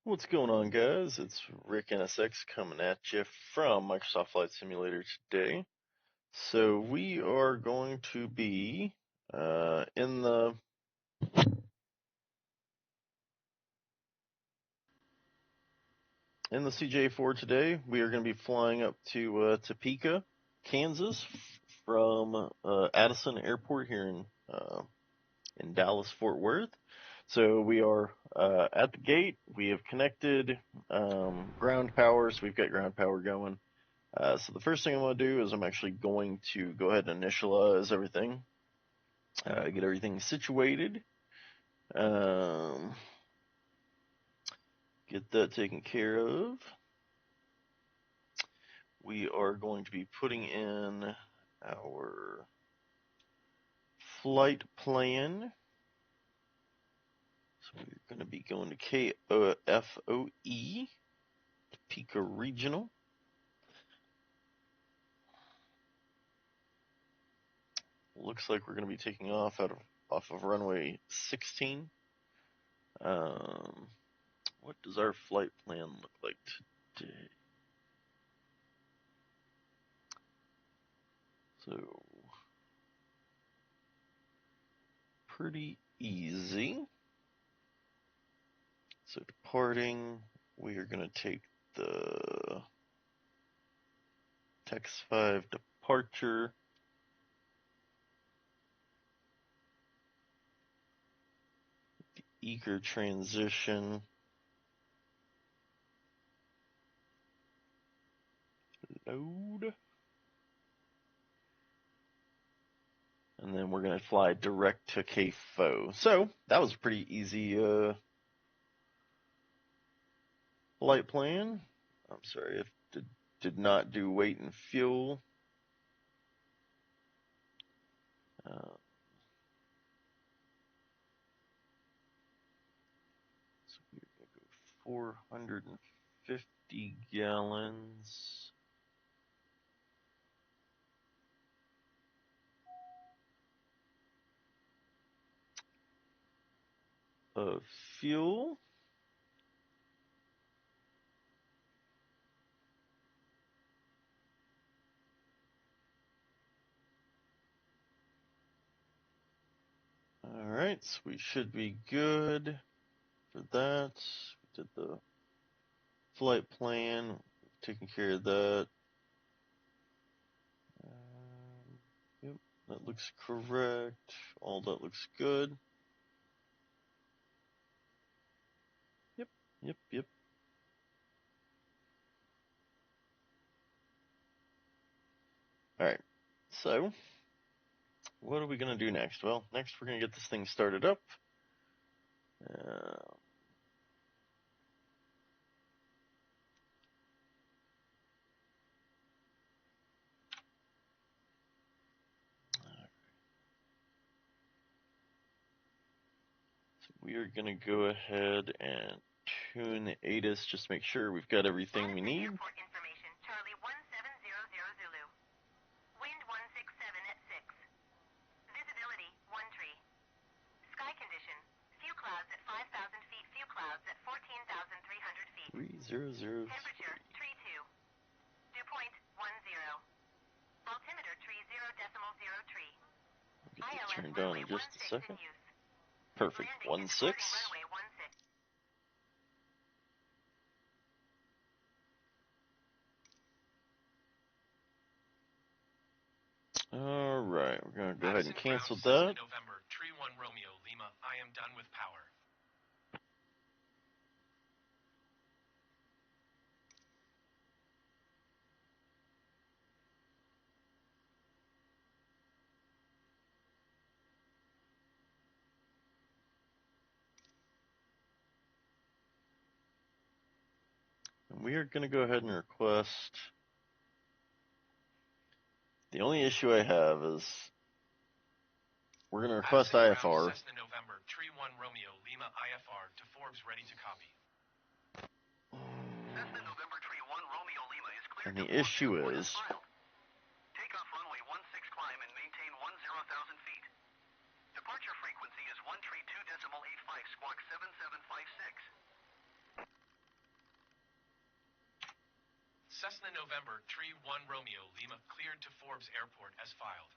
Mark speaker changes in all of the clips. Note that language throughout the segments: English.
Speaker 1: What's going on, guys? It's Rick NSX coming at you from Microsoft Flight Simulator today. So we are going to be in the CJ4 today. We are going to be flying up to Topeka, Kansas, from Addison Airport here in Dallas, Fort Worth. So we are at the gate. We have connected ground power, so we've got ground power going. So the first thing I'm going to do is I'm actually going to go ahead and initialize everything, get everything situated, get that taken care of. We are going to be putting in our flight plan. So we're going to be going to KFOE, Topeka Regional. Looks like we're going to be taking off off of runway 16. What does our flight plan look like today? So, pretty easy. So departing, we are going to take the Tex 5 departure. The eager transition. Load. And then we're going to fly direct to KFOE. So that was a pretty easy flight plan. I'm sorry, I did not do weight and fuel. So we're going to go 450 gallons. Of fuel. Alright, so we should be good for that. We did the flight plan, taking care of that. Yep, that looks correct. All that looks good. Yep. Alright, so what are we going to do next? Well, next we're going to get this thing started up. So we are going to go ahead and tune the Addis, just to make sure we've got everything we need.
Speaker 2: Airport information, Charlie 1700 Zulu. Wind 167 at 6. Visibility 1 tree. Sky condition, few clouds at 5,000 feet, few clouds at 14,300 feet.
Speaker 1: 300.
Speaker 2: Temperature 32. Dew point 10. Altimeter tree 0.0 tree.
Speaker 1: Get
Speaker 2: ILS
Speaker 1: turned on
Speaker 2: runway
Speaker 1: in just a
Speaker 2: 16
Speaker 1: second.
Speaker 2: in use.
Speaker 1: Perfect.
Speaker 2: Landing
Speaker 1: 16.
Speaker 2: runway 16.
Speaker 1: All right, we're going to go ahead and cancel that.
Speaker 3: Cessna November, Tree 1 Romeo Lima, I am done with power.
Speaker 1: And we are going to go ahead and request. The only issue I have is we're going to request IFR.
Speaker 3: Cessna November, Tree 1 Romeo Lima, IFR to Forbes, ready to copy.
Speaker 2: Cessna November Tree 1 Romeo Lima is cleared.
Speaker 1: And the issue is
Speaker 2: Takeoff runway 16 climb and maintain 10,000 feet. Departure frequency is 132.85 squawk 7756.
Speaker 3: Cessna November Tree 1 Romeo Lima cleared to Forbes Airport as filed.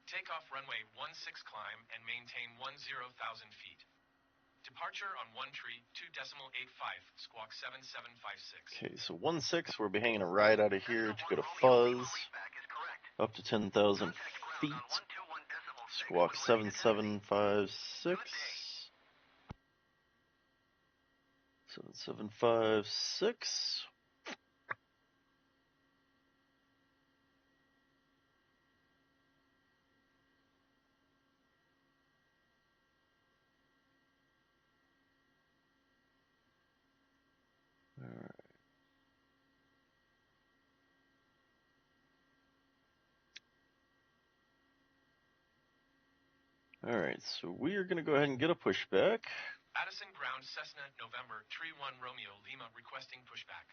Speaker 3: Takeoff runway 16 climb and maintain 10,000 feet. Departure on 1-2.85, squawk 7756.
Speaker 1: Okay, so 16, we'll be hanging a ride out of here to go to Fuzz, up to 10,000 feet, squawk 7756. 7756. All right, so we are going to go ahead and get a pushback.
Speaker 3: Addison ground Cessna November Tree 1 Romeo Lima requesting pushback.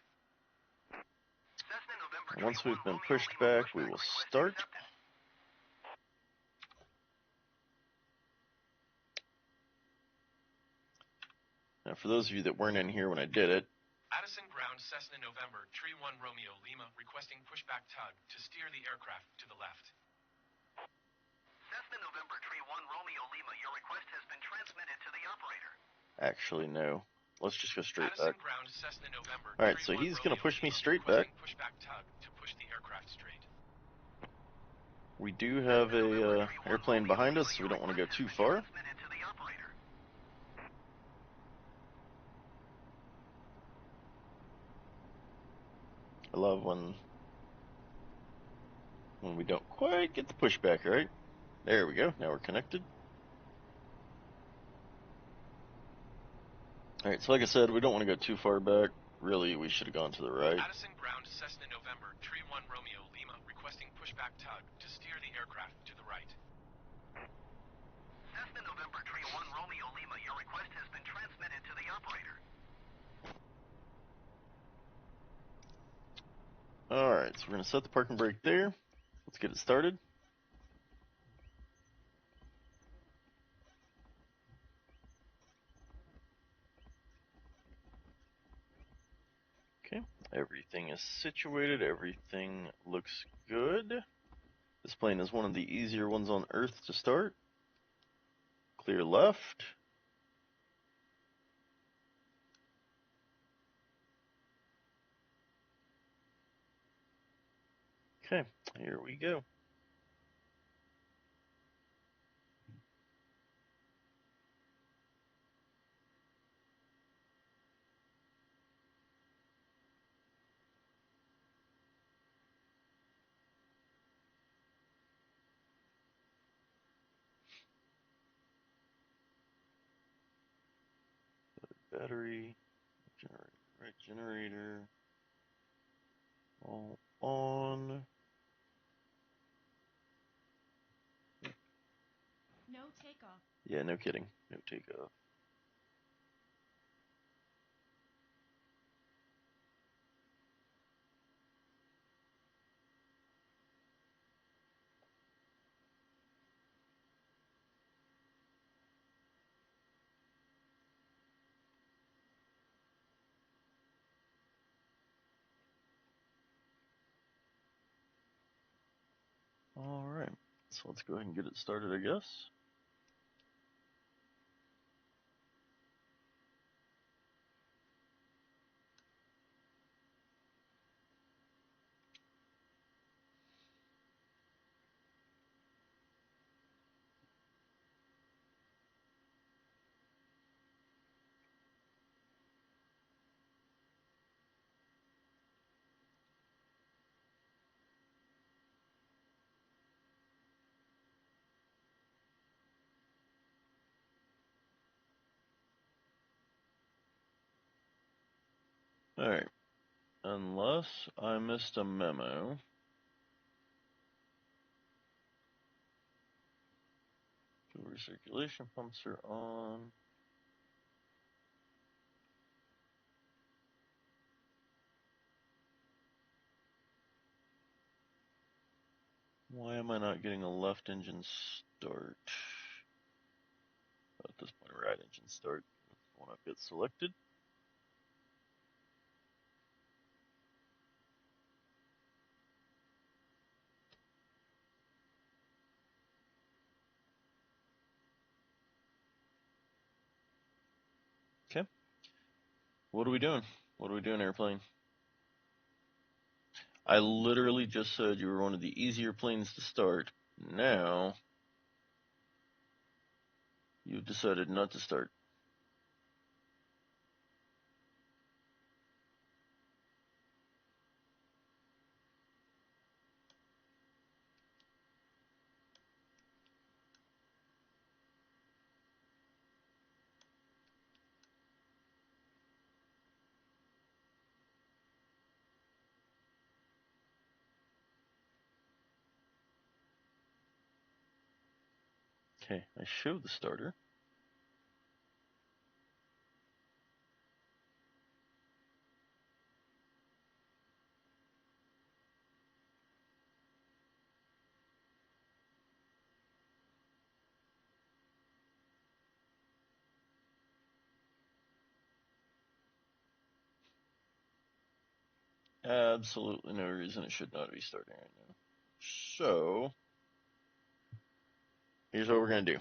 Speaker 2: Cessna November
Speaker 1: And once
Speaker 2: Tree 1
Speaker 1: we've been
Speaker 2: Romeo
Speaker 1: pushed
Speaker 2: Lima
Speaker 1: back, we
Speaker 2: pushback
Speaker 1: will
Speaker 2: request
Speaker 1: start.
Speaker 2: accepted.
Speaker 1: Now, for those of you that weren't in here when I did it,
Speaker 3: Addison ground Cessna November Tree 1 Romeo Lima requesting pushback tug to steer the aircraft to the left.
Speaker 2: Cessna November Tree 1 Romeo Lima, your request has been transmitted to the operator.
Speaker 1: actually, no. Let's just go straight
Speaker 3: Addison
Speaker 1: back.
Speaker 3: ground Cessna November
Speaker 1: All right,
Speaker 3: Tree
Speaker 1: so
Speaker 3: 1
Speaker 1: he's going to
Speaker 3: Romeo
Speaker 1: push me
Speaker 3: Lima
Speaker 1: straight back.
Speaker 3: requesting pushback tug to push the aircraft straight.
Speaker 1: We do have a airplane behind us, so we don't want to go too far.
Speaker 2: Transmitted to the operator.
Speaker 1: I love when we don't quite get the pushback right. There we go. Now we're connected. All right, so like I said, we don't want to go too far back. Really, we should have gone to the right.
Speaker 3: Addison ground Cessna November Tree 1 Romeo Lima requesting pushback tug to steer the aircraft to the right.
Speaker 2: Cessna November Tree 1 Romeo Lima, your request has been transmitted to the operator.
Speaker 1: All right, so we're going to set the parking brake there. Let's get it started. Okay, everything is situated. Everything looks good. This plane is one of the easier ones on Earth to start. Clear left. Okay, here we go. Battery, right generator, all on.
Speaker 4: No takeoff.
Speaker 1: Yeah, no kidding. No takeoff. All right, so let's go ahead and get it started, I guess. All right, unless I missed a memo. Fuel recirculation pumps are on. Why am I not getting a left engine start? At this point, right engine start. That's the one I've got selected. What are we doing? What are we doing, airplane? I literally just said you were one of the easier planes to start. Now, you've decided not to start. Okay, I showed the starter. Absolutely no reason it should not be starting right now. So, here's what we're going to do.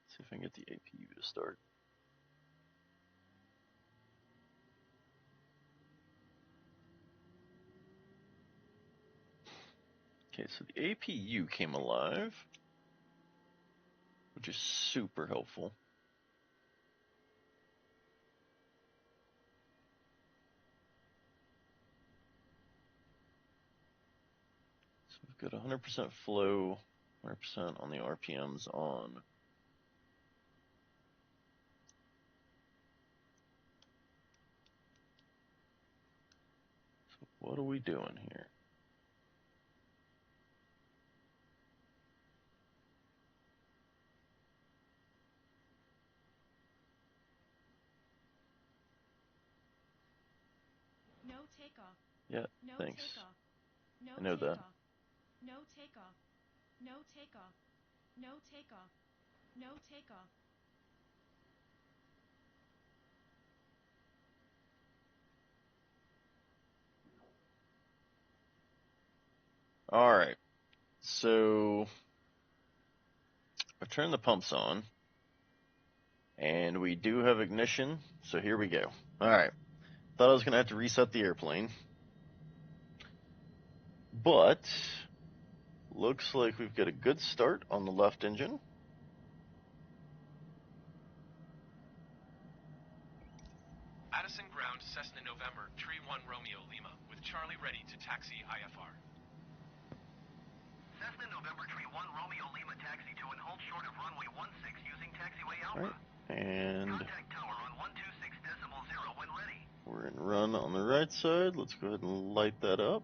Speaker 1: See if I can get the APU to start. Okay, so the APU came alive, which is super helpful. So we've got 100% flow, 100% on the RPMs on. So what are we doing here?
Speaker 2: No takeoff.
Speaker 1: Yeah,
Speaker 2: No
Speaker 1: thanks.
Speaker 2: takeoff. No
Speaker 1: I know that.
Speaker 2: takeoff. No takeoff. No takeoff. No takeoff. No takeoff.
Speaker 1: All right, so I've turned the pumps on, and we do have ignition, so here we go. All right, thought I was going to have to reset the airplane, but looks like we've got a good start on the left engine.
Speaker 3: Addison ground Cessna November, Tree 1 Romeo Lima, with Charlie ready to taxi IFR.
Speaker 2: Cessna November Tree 1 Romeo Lima taxi to and hold short of runway 16 using taxiway Alpha.
Speaker 1: All right, and
Speaker 2: Contact tower on 126.0 when ready.
Speaker 1: we're in run on the right side. Let's go ahead and light that up.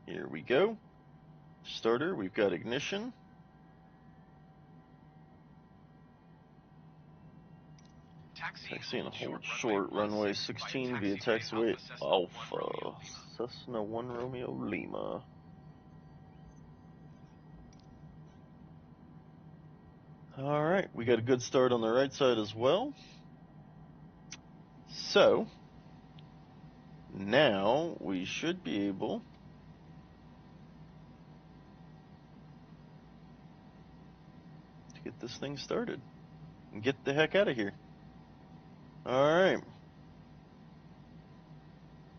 Speaker 1: Here we go. Starter, we've got ignition. Taxi and hold short runway 16 via taxiway Alpha. Cessna 1 Romeo Lima. All right, we got a good start on the right side as well. So, now we should be able to get this thing started and get the heck out of here. All right.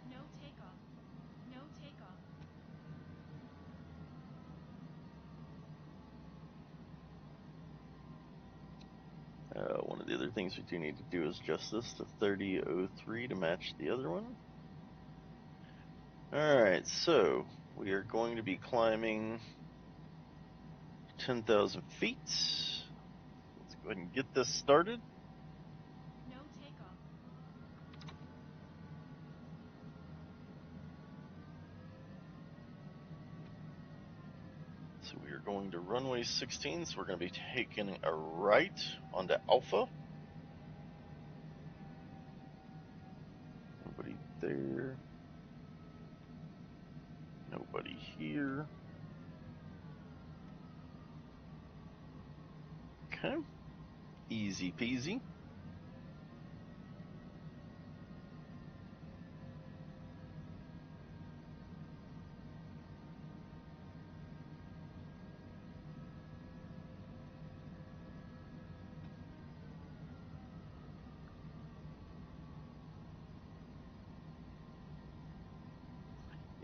Speaker 2: No takeoff. No takeoff.
Speaker 1: One of the other things we do need to do is adjust this to 3003 to match the other one. Alright, so we are going to be climbing 10,000 feet. Let's go ahead and get this started.
Speaker 2: No takeoff.
Speaker 1: So we are going to runway 16, so we're going to be taking a right onto Alpha. Nobody there. Nobody here. Okay. Easy peasy.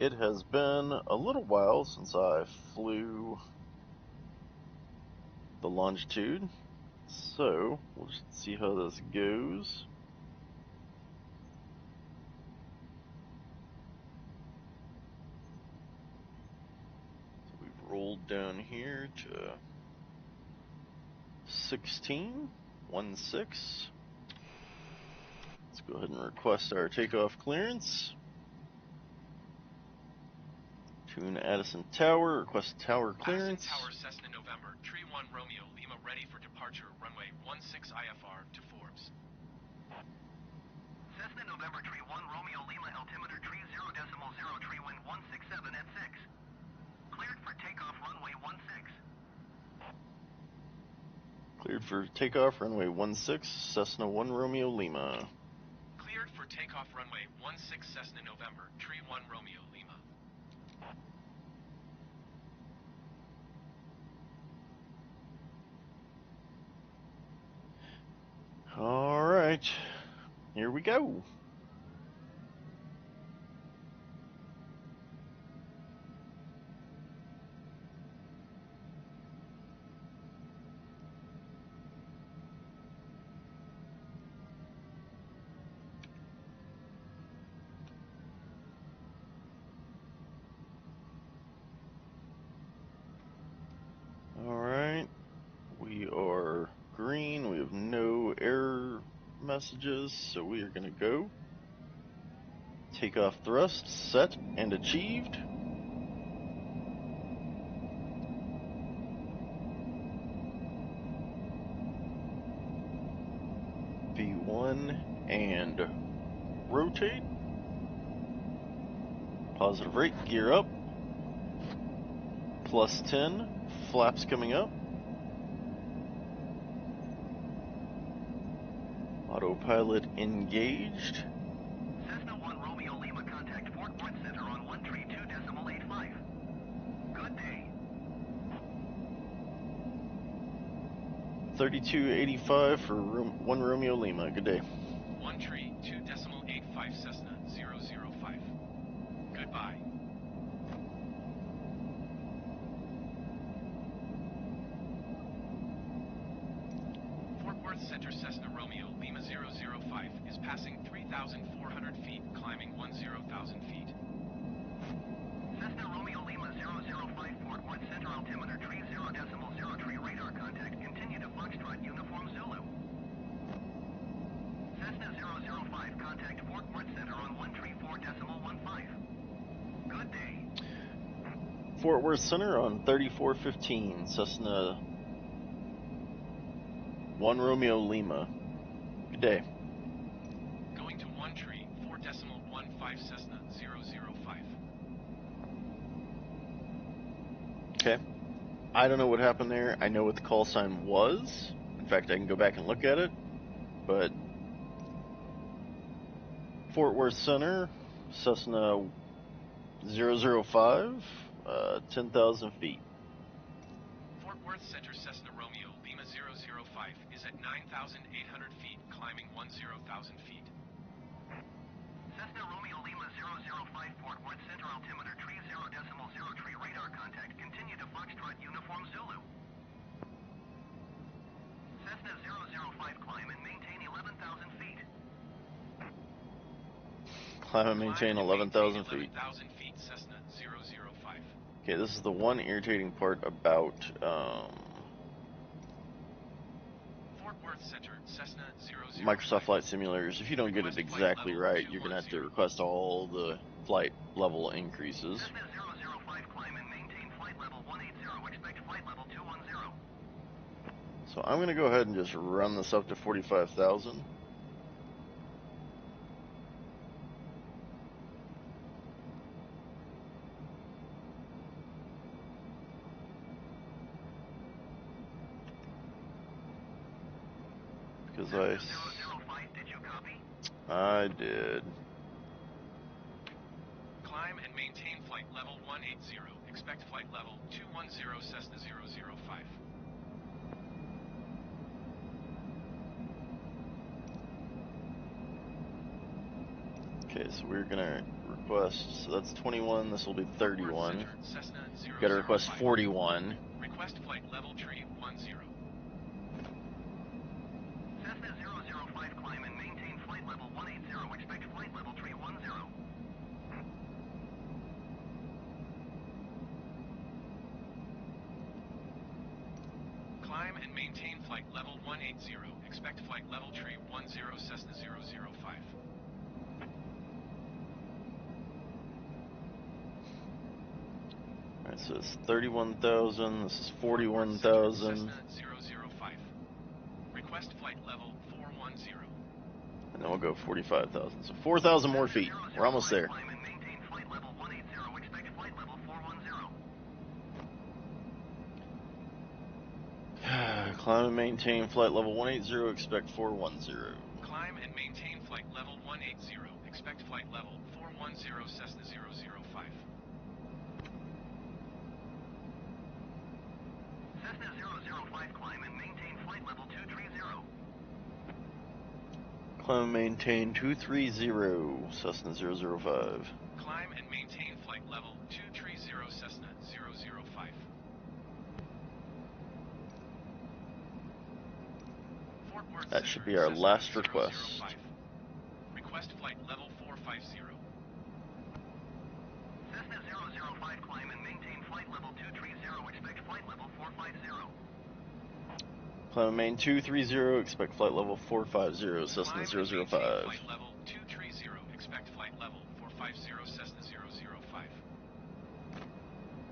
Speaker 1: it has been a little while since I flew the Longitude, so we'll just see how this goes. So we've rolled down here to 16, 16. Let's go ahead and request our takeoff clearance. Tune Addison Tower, request tower clearance.
Speaker 3: Addison Tower, Cessna November, Tree 1 Romeo, Lima ready for departure, runway 16 IFR to Forbes.
Speaker 2: Cessna November Tree 1 Romeo Lima altimeter tree 0.0 tree wind 167 at 6. Cleared for takeoff runway 16.
Speaker 1: Cleared for takeoff runway 16, Cessna 1 Romeo Lima.
Speaker 3: Cleared for takeoff runway 16 Cessna November, Tree 1 Romeo, Lima.
Speaker 1: All right, here we go. All right, we are green. We have no error messages, so we are going to go. Takeoff thrust set and achieved. V1 and rotate. Positive rate, gear up. Plus 10, flaps coming up. Autopilot engaged.
Speaker 2: Cessna 1 Romeo Lima contact Fort Worth Center on 132.85. Good day.
Speaker 1: 3285 for 1 Romeo Lima. Good day.
Speaker 3: 132.85 Cessna 005. Goodbye. Fort Worth Center Cessna Romeo Lima 005 is passing 3,400 feet, climbing 10,000 feet.
Speaker 2: Cessna Romeo Lima 005 Fort Worth Center altimeter tree 0.0 tree radar contact. Continue to Foxtrot Uniform Zulu. Cessna 005 contact Fort Worth Center on 134.15. Good day.
Speaker 1: Fort Worth Center on 3415, Cessna 1 Romeo Lima. Good day.
Speaker 3: Going to 1 tree 4.15 Cessna 005.
Speaker 1: Okay. I don't know what happened there. I know what the call sign was. In fact, I can go back and look at it. But Fort Worth Center, Cessna 005, 10,000 feet.
Speaker 3: Fort Worth Center Cessna Romeo Lima 005 is at 9,800 feet, climbing 10,000 feet.
Speaker 2: Cessna Romeo Lima 005 Fort Worth Center altimeter tree 0.0 tree radar contact. Continue to Foxtrot Uniform Zulu. Cessna 005 climb and maintain 11,000 feet.
Speaker 1: Climb and maintain 11,000 feet.
Speaker 3: 11,000 feet Cessna 005.
Speaker 1: Okay, this is the one irritating part about
Speaker 3: Fort Worth Center Cessna 005.
Speaker 1: Microsoft Flight Simulators. If you don't get it exactly right, you're going to have to request all the flight level increases.
Speaker 2: Cessna 005 climb and maintain flight level 180. Expect flight level 210.
Speaker 1: So I'm going to go ahead and just run this up to 45,000. Because
Speaker 2: Cessna 005, did you copy?
Speaker 1: I did.
Speaker 3: Climb and maintain flight level 180. Expect flight level 210 Cessna 005.
Speaker 1: Okay, so we're going to request. So that's 21. This will be 31.
Speaker 3: Center, Cessna
Speaker 1: Got to request
Speaker 3: 005.
Speaker 1: 41.
Speaker 3: Request flight level tree 10.
Speaker 2: Cessna 005, climb and maintain flight level 180. Expect flight level tree 10.
Speaker 3: Climb and maintain flight level 180. Expect flight level tree 10 Cessna 005.
Speaker 1: Alright, so it's 31,000. This is
Speaker 3: Fort Worth
Speaker 1: 41,000.
Speaker 3: Center, Cessna 005. Request flight level 410.
Speaker 1: And then we'll go 45,000. So 4,000 more feet. We're almost there.
Speaker 2: Climb and maintain flight level 180. Expect flight level 410.
Speaker 1: Climb and maintain flight level 180. Expect 410.
Speaker 3: Climb and maintain flight level 180. Expect flight level 410 Cessna 005.
Speaker 2: Cessna 005, climb and maintain flight level 230.
Speaker 1: Climb and maintain 230. Cessna 005.
Speaker 3: Climb and maintain flight level 230 Cessna 005. Fort Worth
Speaker 1: That
Speaker 3: Center,
Speaker 1: should be our
Speaker 3: Cessna
Speaker 1: last request.
Speaker 3: 005. Request flight level 450.
Speaker 2: Cessna 005, climb and maintain flight level 230. Expect flight level 450.
Speaker 1: Climb and maintain 230. Expect flight level 450. Cessna
Speaker 3: Climb and
Speaker 1: 005.
Speaker 3: maintain flight level 230. Expect flight level 450 Cessna 005.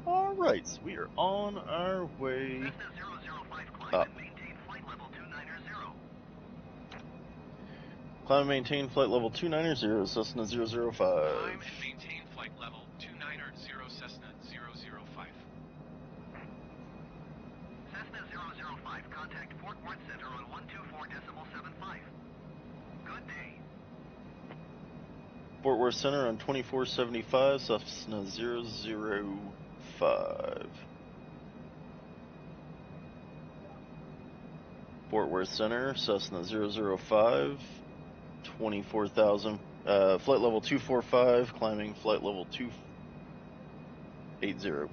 Speaker 1: Alright, so we are on our way
Speaker 2: Cessna 005, climb
Speaker 1: up.
Speaker 2: and maintain flight level 290.
Speaker 1: Climb and maintain flight level 290. Cessna 005.
Speaker 3: Climb and maintain flight level 290 Cessna 005.
Speaker 2: Cessna 005, contact Fort Worth Center on 124.75. Good day.
Speaker 1: Fort Worth Center on 2475. Cessna 005. Fort Worth Center, Cessna 005. 24,000. Flight level 245. Climbing flight level 280.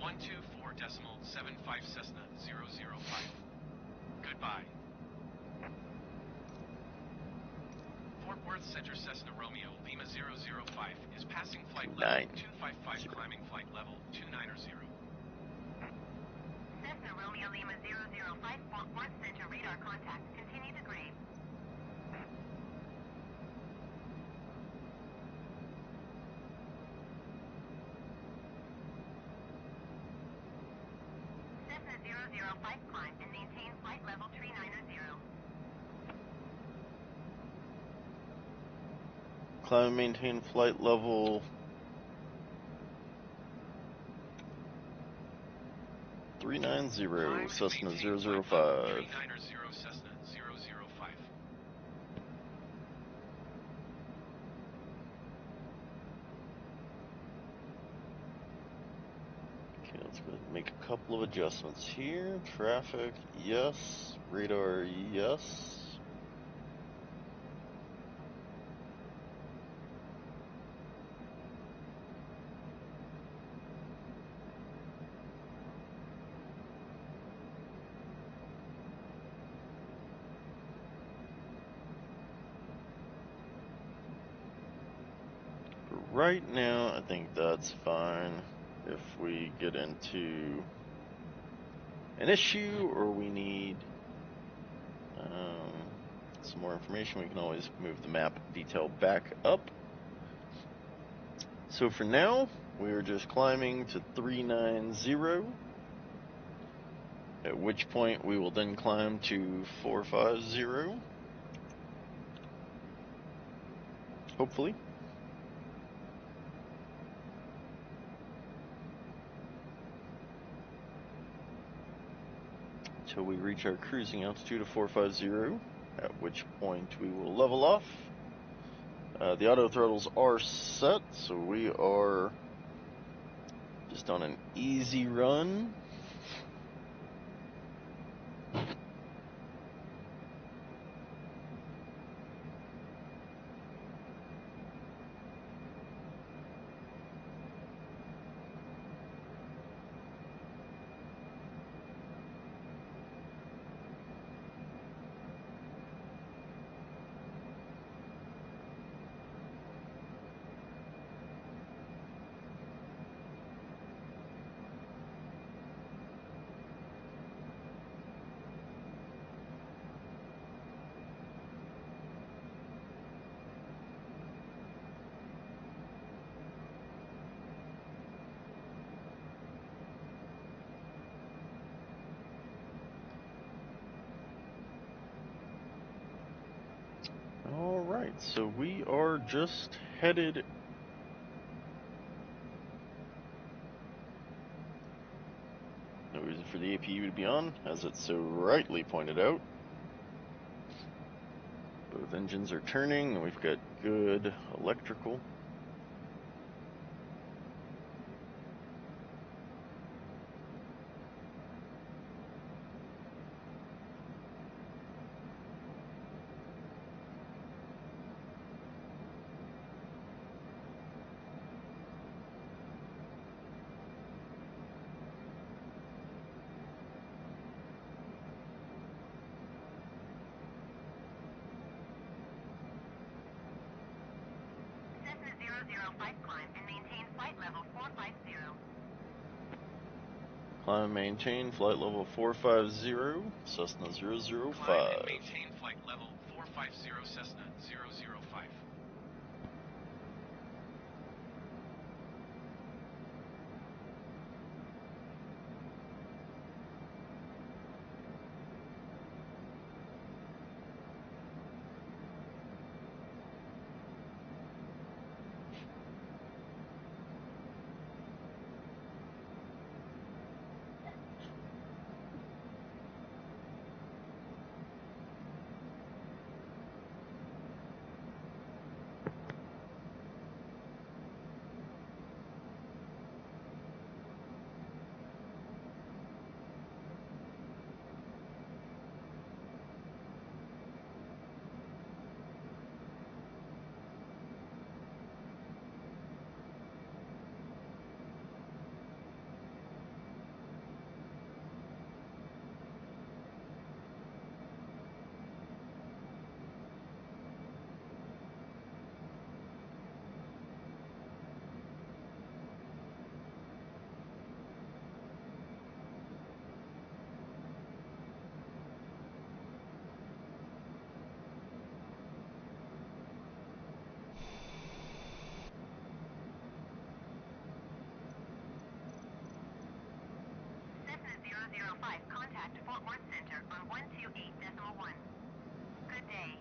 Speaker 3: 124.75 Cessna 005. Goodbye. Fort Worth Center Cessna Romeo Lima 005 is passing flight level 255, climbing flight level 290.
Speaker 2: Cessna Romeo Lima 005, Fort Worth Center radar contact. Continue to grade. Cessna 005, climb and maintain flight level 390.
Speaker 1: Climb and maintain flight level 390. Cessna 005.
Speaker 3: 390 Cessna 005.
Speaker 1: Okay, let's go ahead and make a couple of adjustments here. Traffic, yes. Radar, yes. For right now, I think that's fine. If we get into an issue or we need some more information, we can always move the map detail back up. So for now, we are just climbing to 390, at which point we will then climb to 450, hopefully. Until we reach our cruising altitude of 450, at which point we will level off. The auto throttles are set, so we are just on an easy run. Alright, so we are just headed no reason for the APU to be on, as it so rightly pointed out. Both engines are turning, and we've got good electrical.
Speaker 2: Cessna 005 climb and maintain flight level 450.
Speaker 1: Climb and maintain flight level 450, Cessna 005.
Speaker 3: Climb and maintain flight level 450 Cessna 005.
Speaker 2: Cessna 005, contact Fort Worth Center on 128.1. Good day.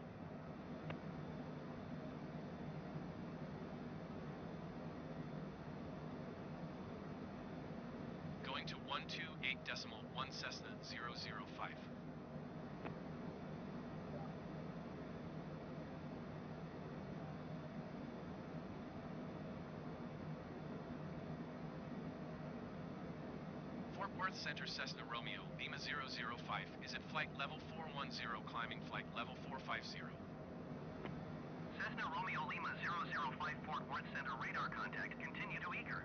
Speaker 3: Going to 128.1 Cessna 005. Fort Worth Center Cessna Romeo, Lima 005 is at flight level 410, climbing flight level 450.
Speaker 2: Cessna Romeo Lima 005 Fort Worth Center radar contact. Continue to eager.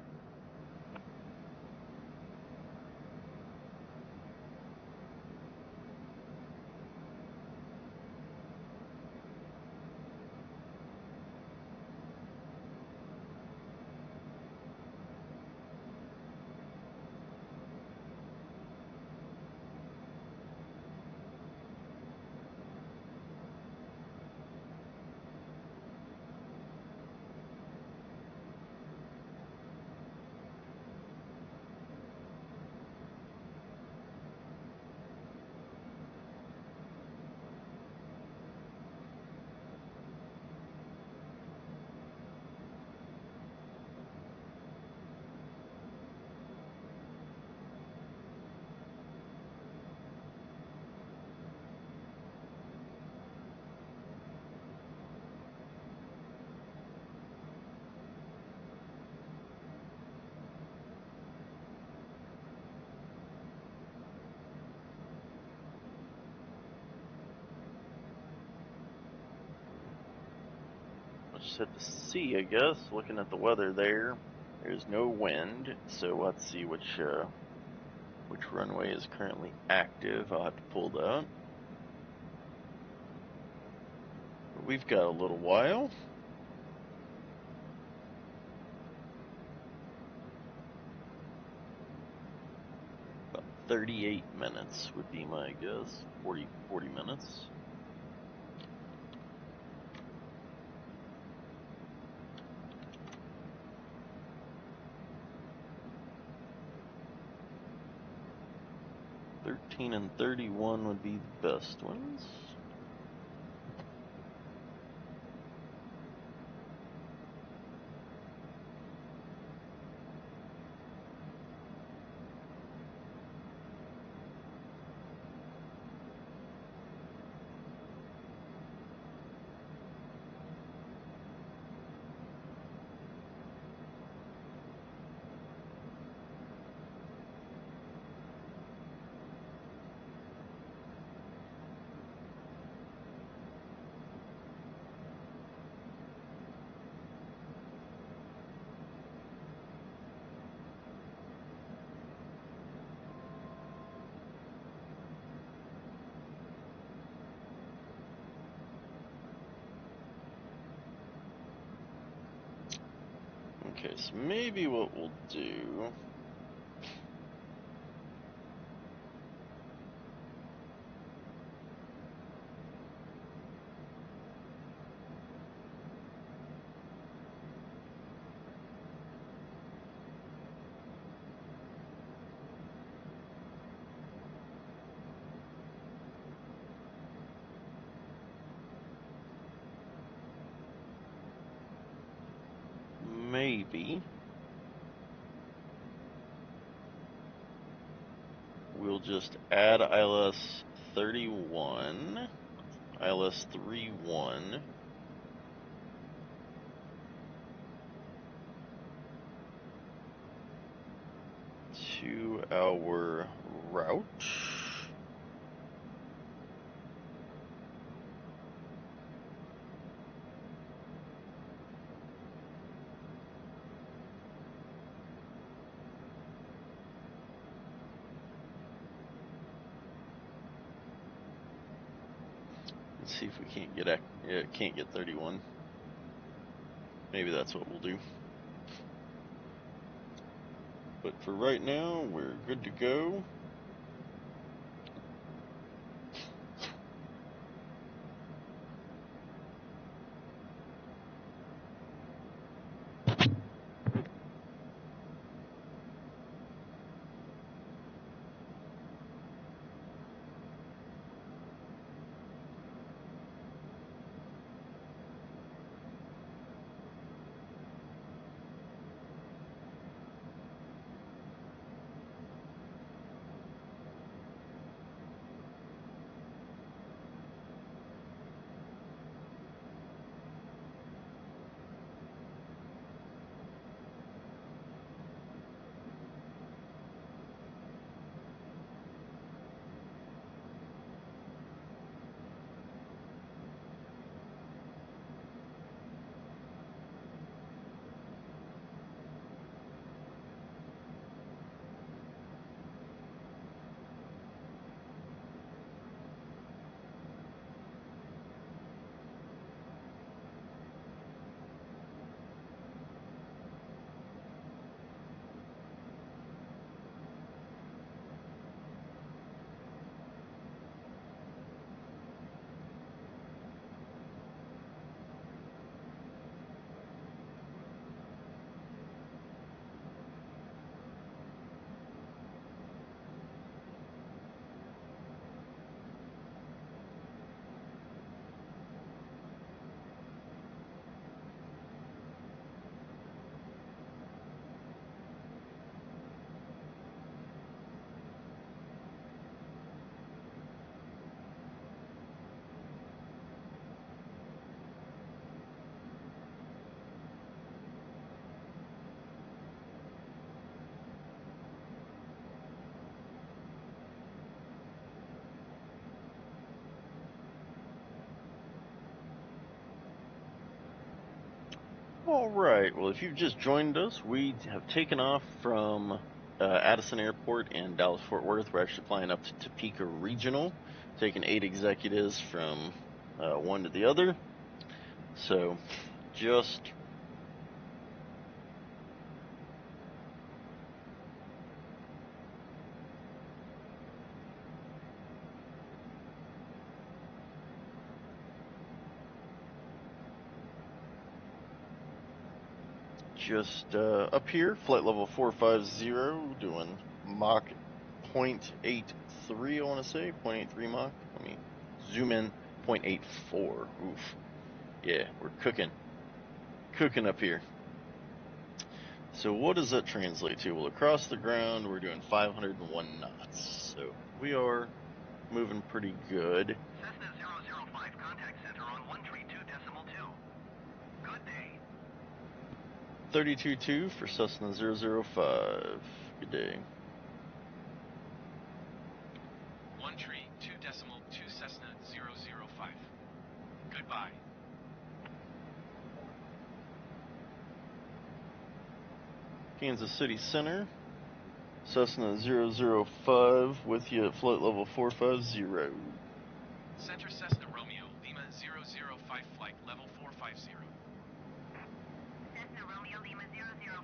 Speaker 1: Just hit the sea, I guess. Looking at the weather there's no wind, so let's see which runway is currently active. I'll have to pull that. But we've got a little while. About 38 minutes would be my guess. 40 minutes. And 31 would be the best ones. Okay, so maybe what we'll do... Maybe we'll just add ILS 31, ILS 31 to our route. Let's see if we can't get 31. Maybe that's what we'll do. But for right now, we're good to go. Alright, well, if you've just joined us, we have taken off from Addison Airport in Dallas-Fort Worth. We're actually flying up to Topeka Regional, taking 8 executives from one to the other. So, just up here, flight level 450, doing Mach 0.83, I want to say, 0.83 Mach. Let me zoom in, 0.84. Oof. Yeah, we're cooking up here. So what does that translate to? Well, across the ground, we're doing 501 knots. So we are moving pretty good.
Speaker 2: Cessna 005, contact center on 132.2. Good day.
Speaker 1: 32.2 for Cessna 005. Good day.
Speaker 3: 132.2 Cessna 005. Goodbye.
Speaker 1: Kansas City Center. Cessna 005 with you at flight level 450.
Speaker 3: Center Cessna Romeo, Lima 005 flight level 450.
Speaker 2: Cessna Romeo Lima 005,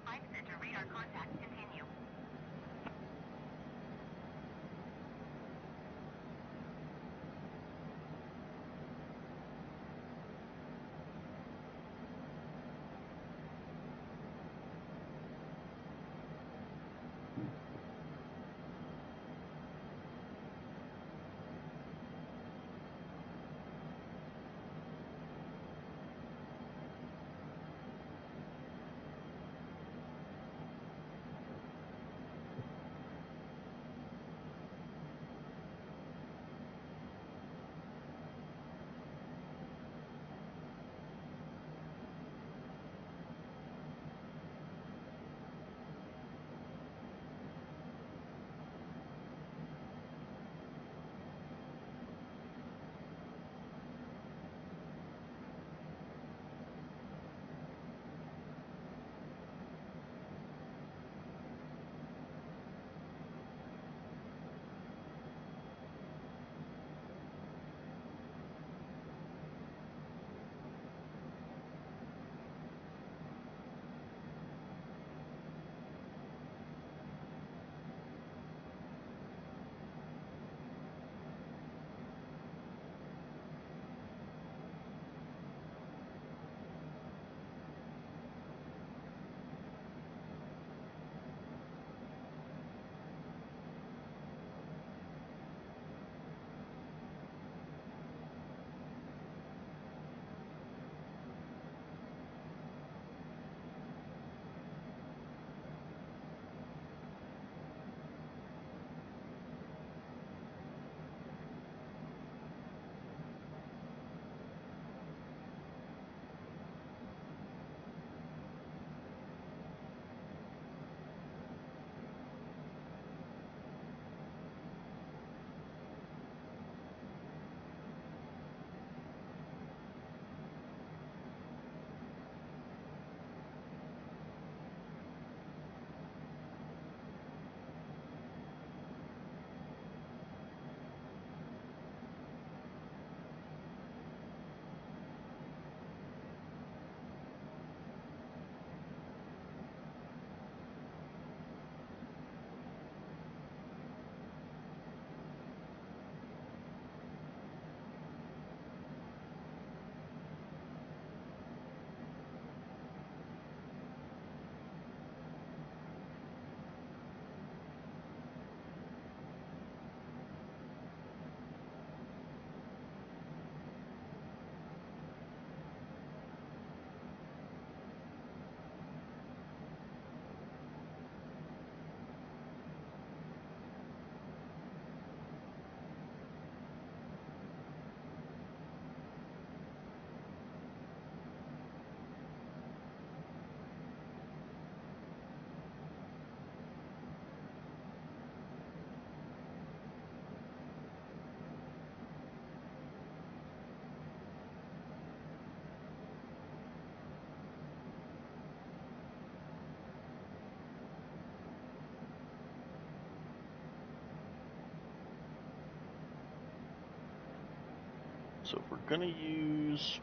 Speaker 1: So if we're gonna use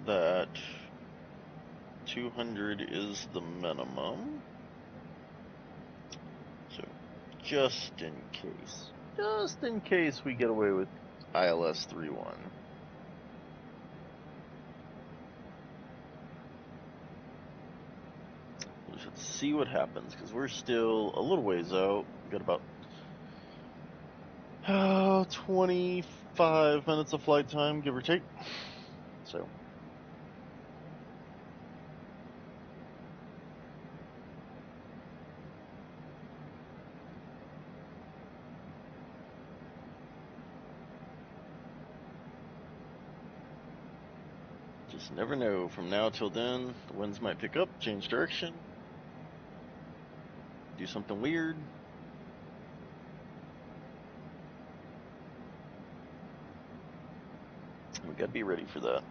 Speaker 1: that, 200 is the minimum. So just in case we get away with ILS 3-1. We'll just have to see what happens, because we're still a little ways out. We've got about 25 minutes of flight time, give or take. So just never know. From now till then, the winds might pick up, change direction, do something weird. We gotta be ready for that.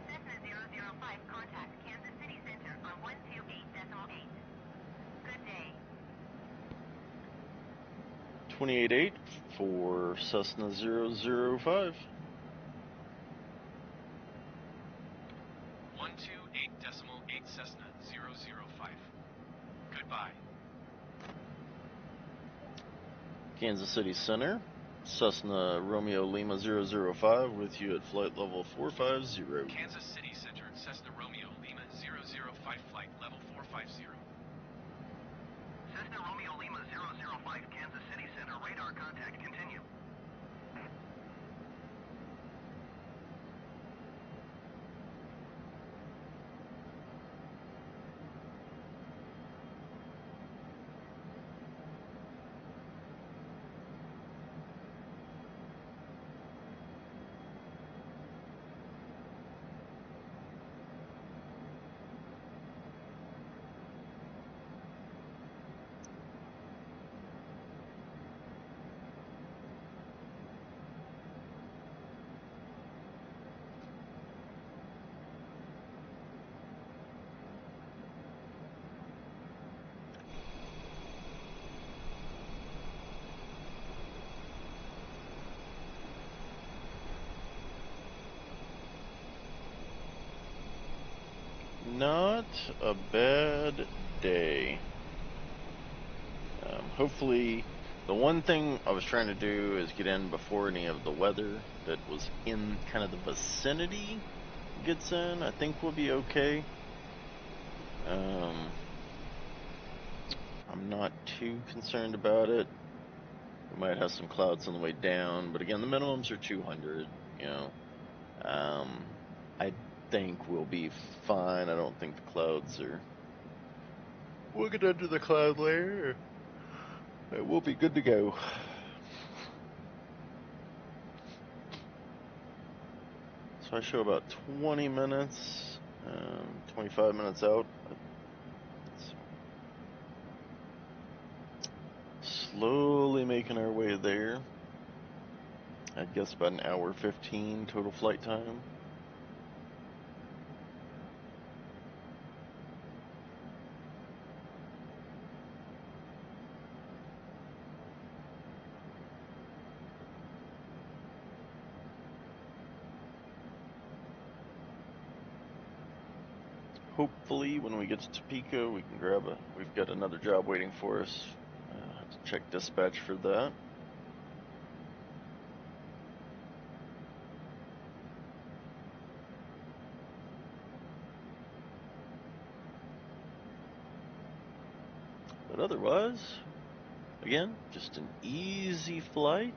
Speaker 2: Cessna 005, contact Kansas City Center on 128.8. Good day.
Speaker 1: 28.8 for Cessna 005.
Speaker 3: 128.8 Cessna 005. Goodbye.
Speaker 1: Kansas City Center, Cessna Romeo Lima 005 with you at flight level 450.
Speaker 3: Kansas City Center, Cessna Romeo Lima 005, flight level 450.
Speaker 2: Cessna Romeo Lima 005, Kansas City Center, radar contact, continue.
Speaker 1: Not a bad day. Hopefully, the one thing I was trying to do is get in before any of the weather that was in kind of the vicinity gets in. I think we'll be okay. I'm not too concerned about it. We might have some clouds on the way down, but again, the minimums are 200, you know. I think we'll be fine. I don't think the clouds are... We'll get under the cloud layer. We'll be good to go. So I show about 20 minutes, 25 minutes out. Slowly making our way there. I guess about an hour 15 total flight time. Hopefully, when we get to Topeka, we can grab a... We've got another job waiting for us. Have to check dispatch for that. But otherwise, again, just an easy flight.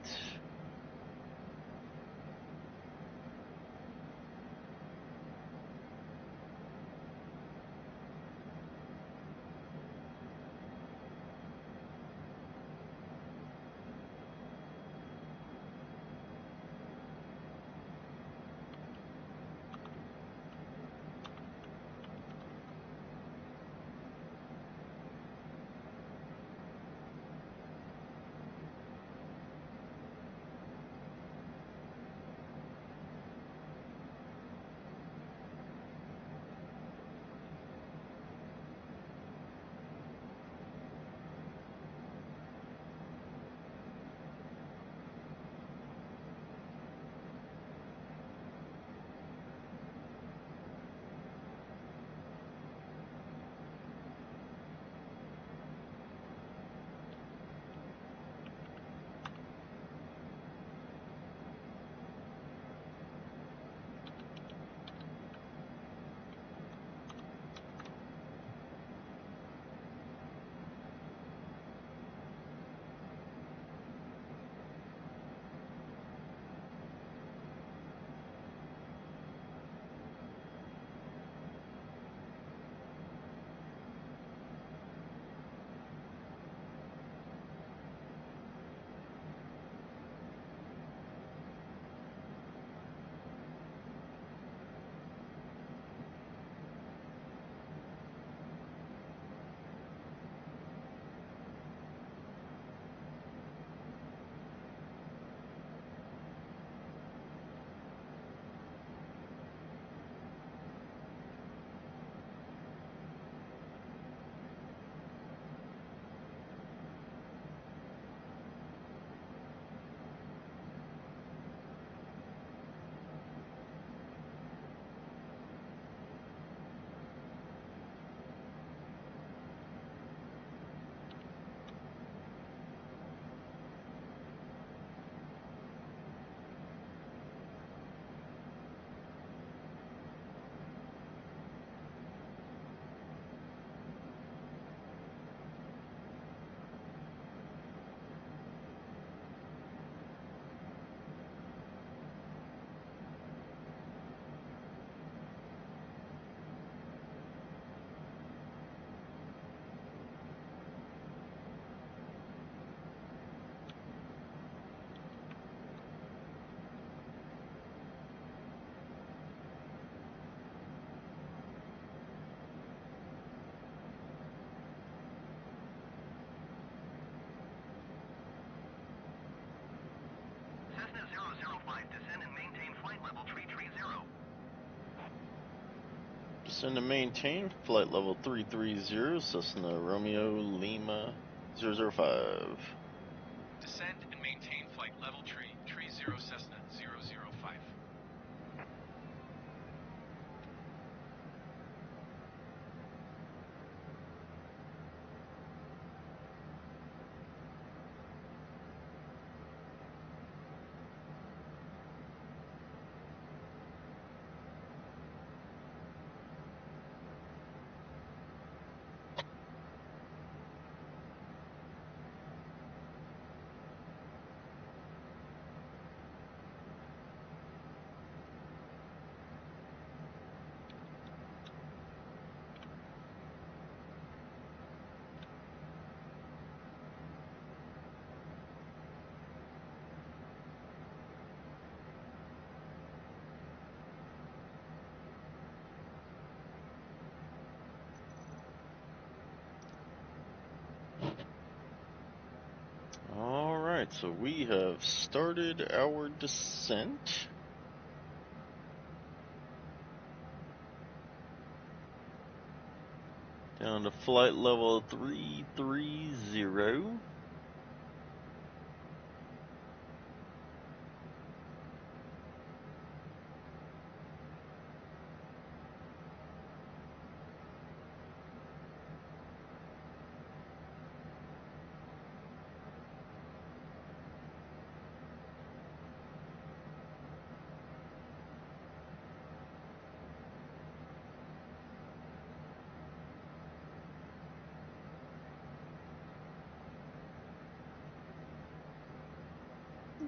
Speaker 1: Descend and maintain flight level 330, Cessna Romeo Lima 005.
Speaker 3: Descend and maintain flight level tree 30 Cessna 005.
Speaker 1: Alright, so we have started our descent. Down to flight level 330.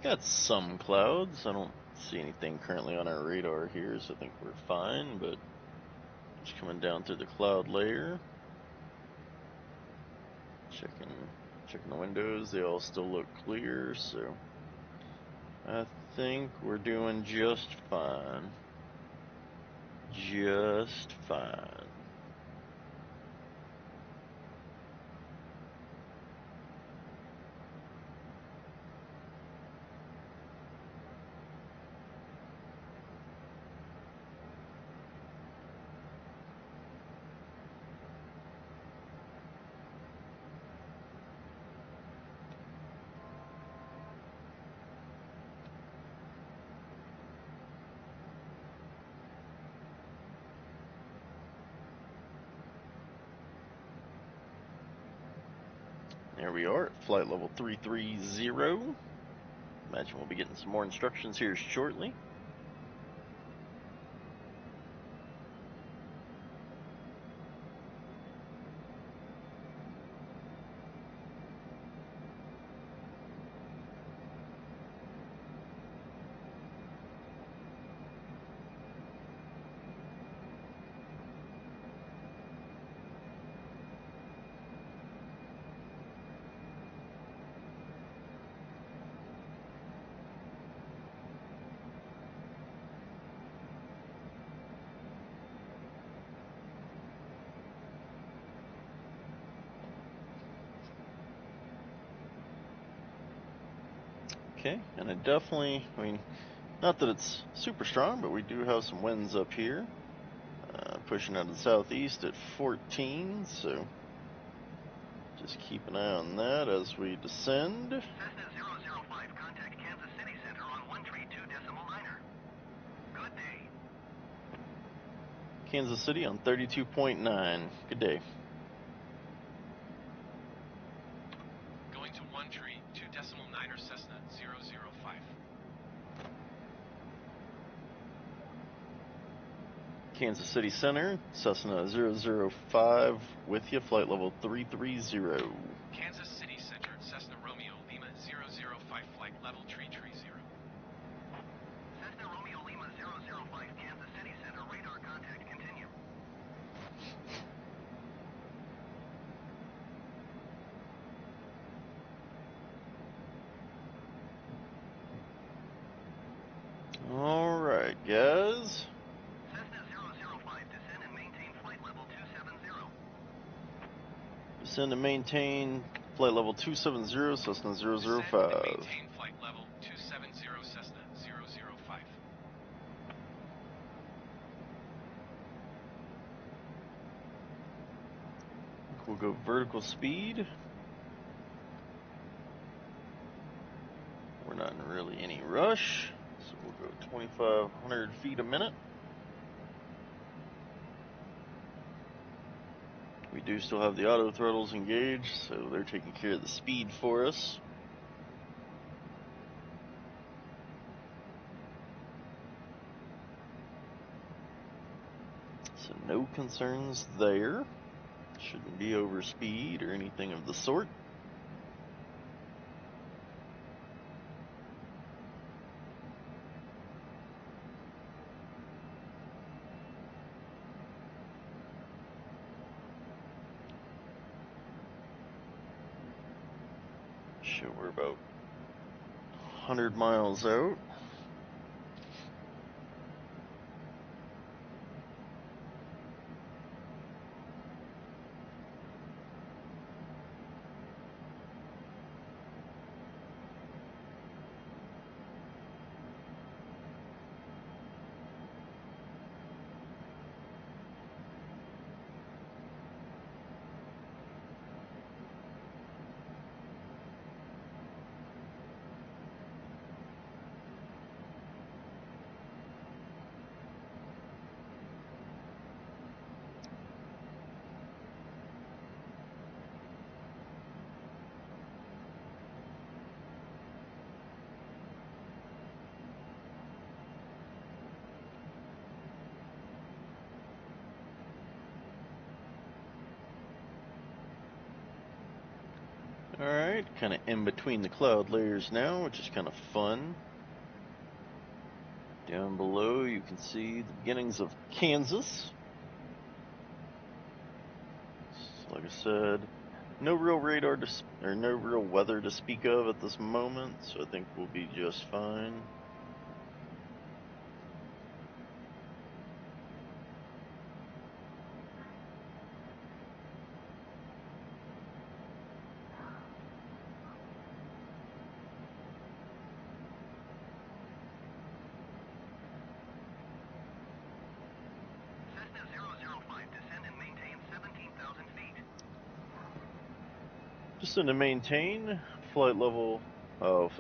Speaker 1: Got some clouds. I don't see anything currently on our radar here, so I think we're fine, but just coming down through the cloud layer. Checking the windows, they all still look clear, so I think we're doing just fine. Just fine. There we are at flight level 330. Imagine we'll be getting some more instructions here shortly. Okay, and it definitely, I mean, not that it's super strong, but we do have some winds up here. Pushing out of the southeast at 14, so just keep an eye on that as we descend.
Speaker 2: Cessna 005, contact Kansas City Center on 132.9er. Good day.
Speaker 1: Kansas City on 32.9. Good day.
Speaker 3: Going to 132.9er Cessna 005.
Speaker 1: Kansas City Center, Cessna 005 with you, flight level 330.
Speaker 3: Kansas City Center, Cessna Romeo Lima 005, flight level tree 30.
Speaker 2: Cessna Romeo Lima 005, Kansas City Center, radar contact, continue.
Speaker 1: Alright, guys.
Speaker 2: Cessna 005, descend and maintain flight level 270.
Speaker 1: Descend and maintain flight level 270, Cessna 005.
Speaker 3: Descend and maintain flight level 270 Cessna 005.
Speaker 1: we'll go vertical speed. We're not in really any rush, so we'll go 2,500 feet a minute. We do still have the auto throttles engaged, so they're taking care of the speed for us. So no concerns there. Shouldn't be over speed or anything of the sort. So we're about 100 miles out. Alright, kind of in between the cloud layers now, which is kind of fun. Down below you can see the beginnings of Kansas. Like I said, no real radar or no real weather to speak of at this moment, so I think we'll be just fine.
Speaker 2: Cessna 005, descend and maintain 17,000 feet.
Speaker 1: Descend and maintain flight level of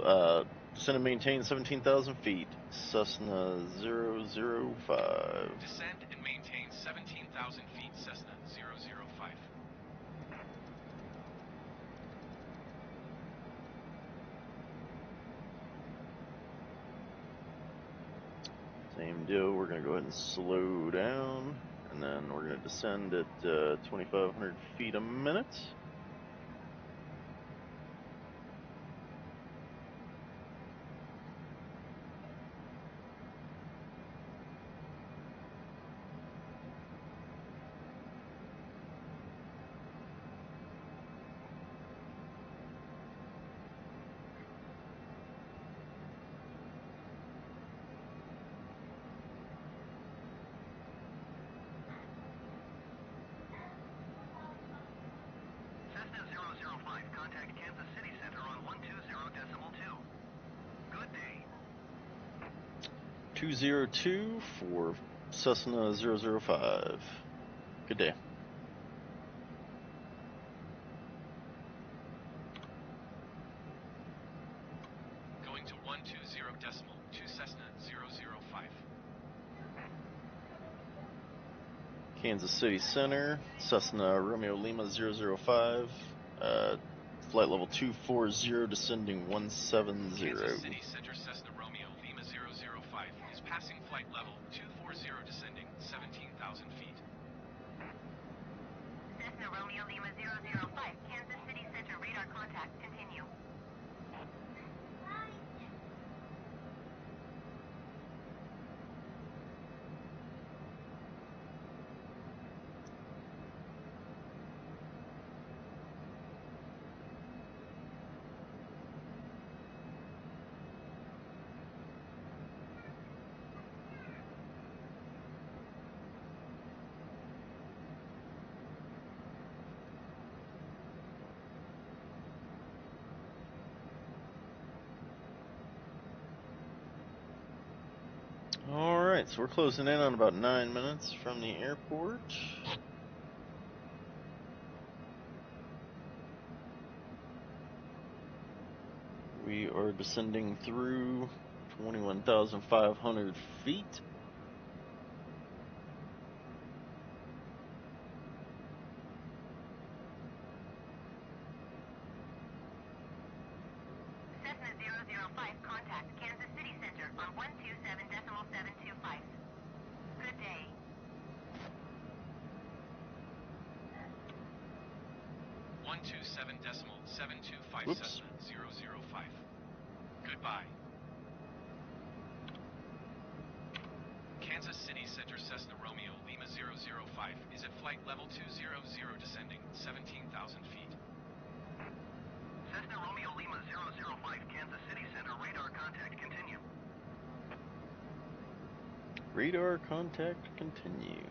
Speaker 1: descend and maintain 17,000 feet. Cessna 005.
Speaker 3: Descend and maintain 17,000 feet, Cessna 005.
Speaker 1: Same deal. We're going to go ahead and slow down, and then we're going to descend at 2,500 feet a minute.
Speaker 2: Cessna 005, contact Kansas City Center on 120.2. Good day.
Speaker 1: 202 for Cessna 005. Good day.
Speaker 3: Going to 120.2 Cessna 005.
Speaker 1: Kansas City Center, Cessna Romeo Lima 005, flight level 240, descending 170.
Speaker 3: Kansas City Center Cessna Romeo Lima 005 is passing flight level 240, descending 17,000 feet.
Speaker 2: Cessna Romeo Lima 005, Kansas City Center radar contact, continue.
Speaker 1: Alright, so we're closing in on about 9 minutes from the airport. We are descending through 21,500 feet.
Speaker 2: Cessna 005, contact Kansas City Center on 127.725. Good day.
Speaker 3: 127.725
Speaker 1: Whoops.
Speaker 3: Cessna 005. Goodbye. Kansas City Center Cessna Romeo Lima 005 is at flight level 200 descending 17,000 feet.
Speaker 2: Cessna Romeo Lima 005, Kansas City Center, radar contact, continue.
Speaker 1: Radar contact continue.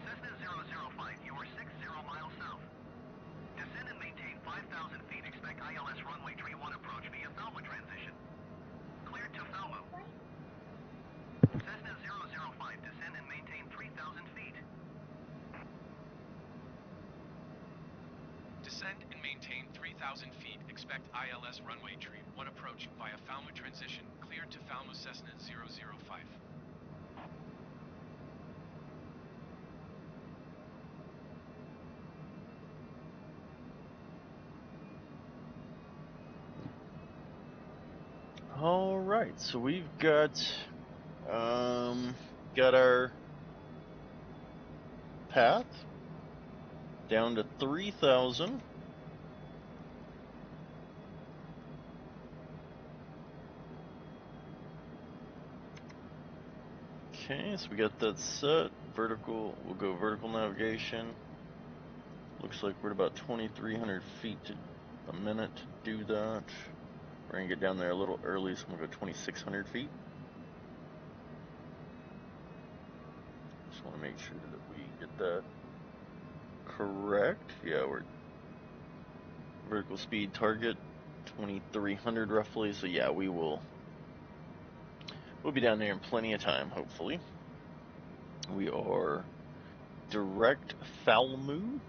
Speaker 2: Cessna 005, you are 60 miles south. Descend and maintain 5,000 feet. Expect ILS runway 31 approach via Falmouth transition. Cleared to Falmouth. Cessna 005, descend and maintain 3,000 feet.
Speaker 3: Descend and maintain 3,000 feet. Expect ILS runway 31 approach via Falmouth transition. Cleared to Falmouth Cessna 005.
Speaker 1: All right, so we've got our path down to 3,000. Okay, so we got that set. Vertical, we'll go vertical navigation. Looks like we're at about 2,300 feet a minute to do that. We're gonna get down there a little early, so we'll go 2,600 feet. Just want to make sure that we get that correct. Yeah, we're vertical speed target 2,300 roughly. So yeah, we'll be down there in plenty of time, hopefully. We are direct Falmouth.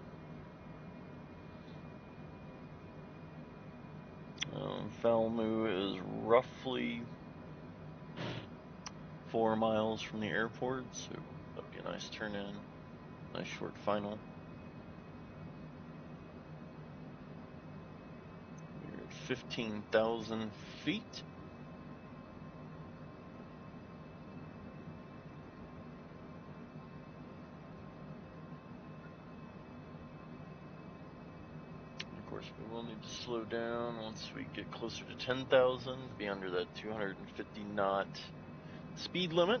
Speaker 1: Falmouth is roughly 4 miles from the airport, so that'll be a nice turn in, nice short final. We're at 15,000 feet. Of course, we will need to slow down once we get closer to 10,000 to be under that 250 knot speed limit.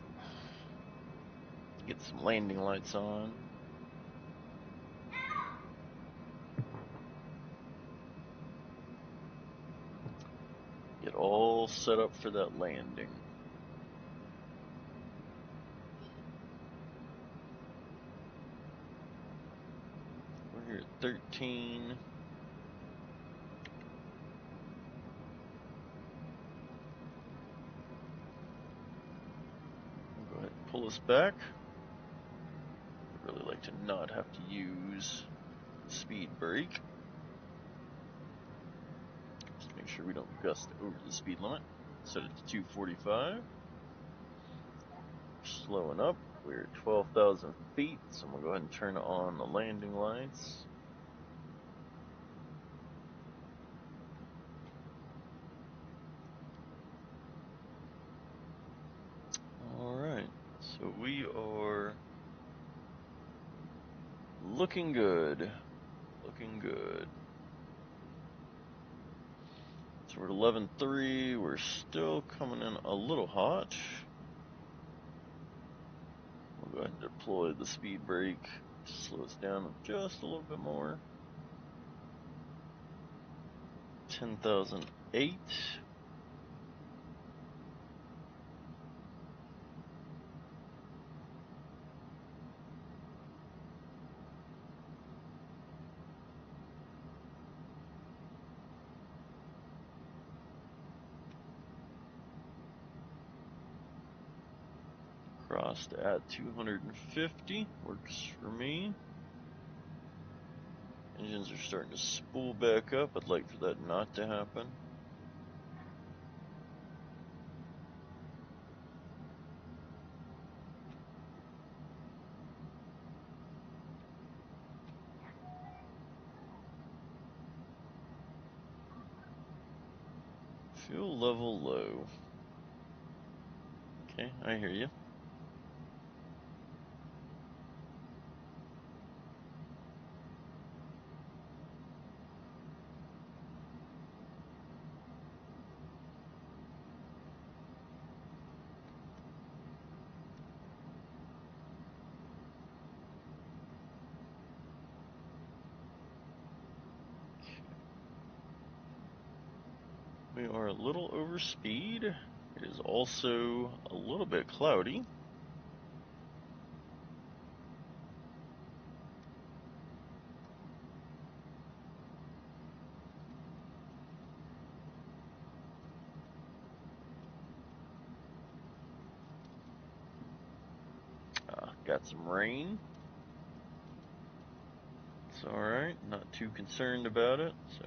Speaker 1: Get some landing lights on. Get all set up for that landing. We're here at 13. We'll go ahead and pull us back. I'd really like to not have to use speed brake. Just to make sure we don't gust over the speed limit. Set it to 245. Slowing up. We're at 12,000 feet, so I'm going to go ahead and turn on the landing lights. Alright, so we are looking good. Looking good. So we're at 11.3. We're still coming in a little hot. We'll go ahead and deploy the speed brake. Slow us down just a little bit more. 10,008. Crossed at 250, works for me. Engines are starting to spool back up. I'd like for that not to happen. Fuel level low. Okay, I hear you. We are a little over speed. It is also a little bit cloudy. Got some rain. It's alright, not too concerned about it, so.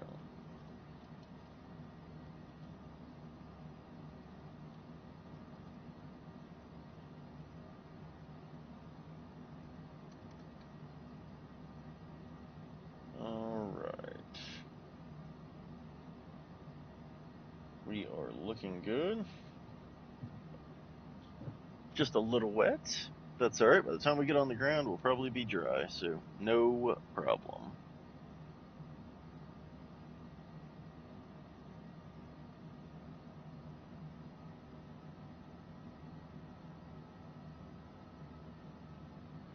Speaker 1: Alright. We are looking good. Just a little wet. That's alright, by the time we get on the ground, we'll probably be dry, so no problem.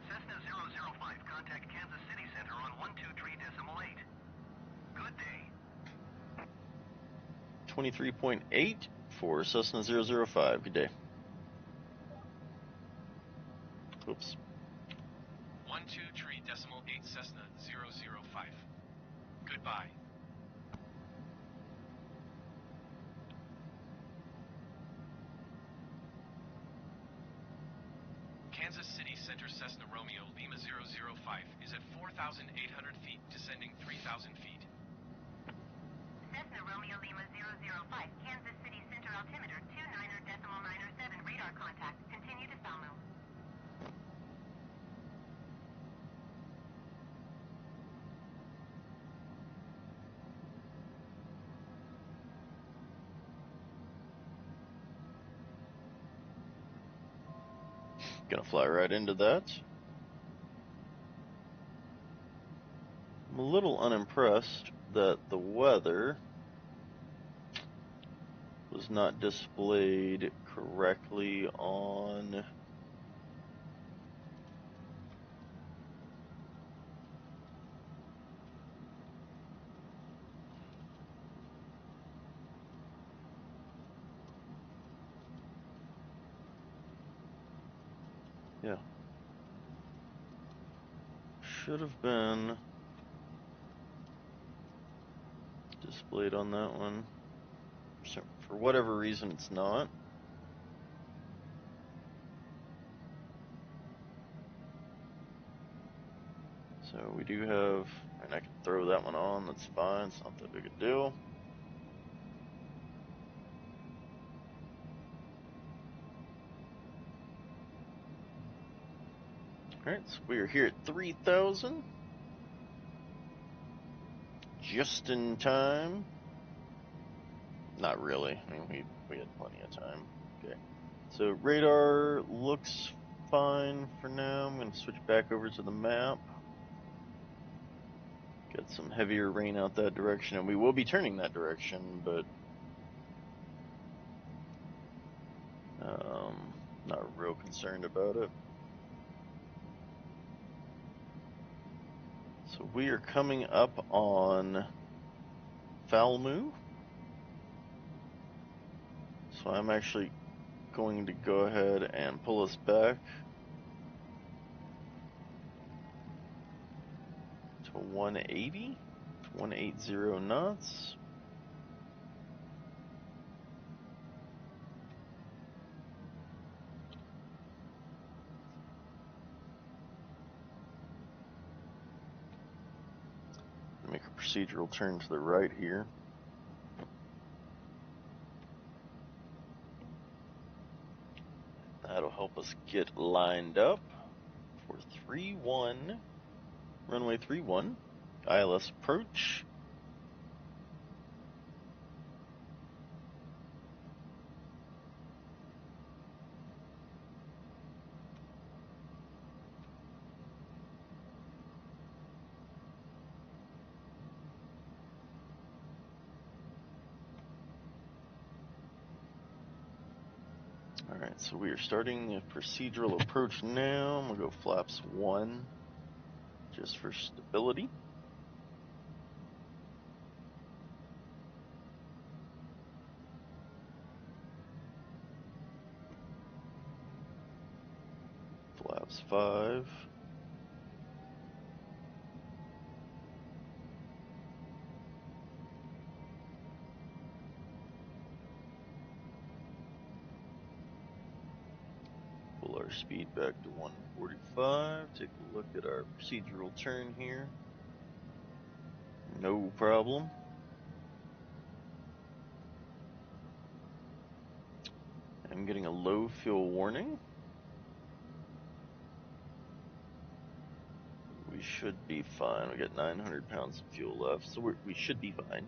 Speaker 2: Cessna 005, contact Kansas City Center on 123.8. Good day.
Speaker 1: 23.8 for Cessna 005. Good day. Oops.
Speaker 3: 123.8 Cessna 005. Goodbye. Kansas City Center Cessna Romeo Lima 005 is at 4,800 feet, descending 3,000 feet.
Speaker 2: Cessna Romeo Lima 005, Kansas City Center altimeter 29.97, radar contact. Continue to Falmouth.
Speaker 1: Gonna fly right into that. I'm a little unimpressed that the weather was not displayed correctly on should have been displayed on that one. For whatever reason, it's not. So we do have, and I can throw that one on, that's fine, it's not that big a deal. Alright, so we are here at 3,000. Just in time. Not really, I mean, we had plenty of time. Okay, so radar looks fine for now. I'm going to switch back over to the map. Get some heavier rain out that direction, and we will be turning that direction, but not real concerned about it. So we are coming up on Falmouth. So I'm actually going to go ahead and pull us back to 180 knots. Make a procedural turn to the right here. That'll help us get lined up for 3-1, runway 31, ILS approach. Alright, so we are starting the procedural approach now. I'm going to go flaps 1 just for stability. Flaps 5. Pull our speed back to 145. Take a look at our procedural turn here. No problem. I'm getting a low fuel warning. We should be fine. We got 900 pounds of fuel left, so we should be fine.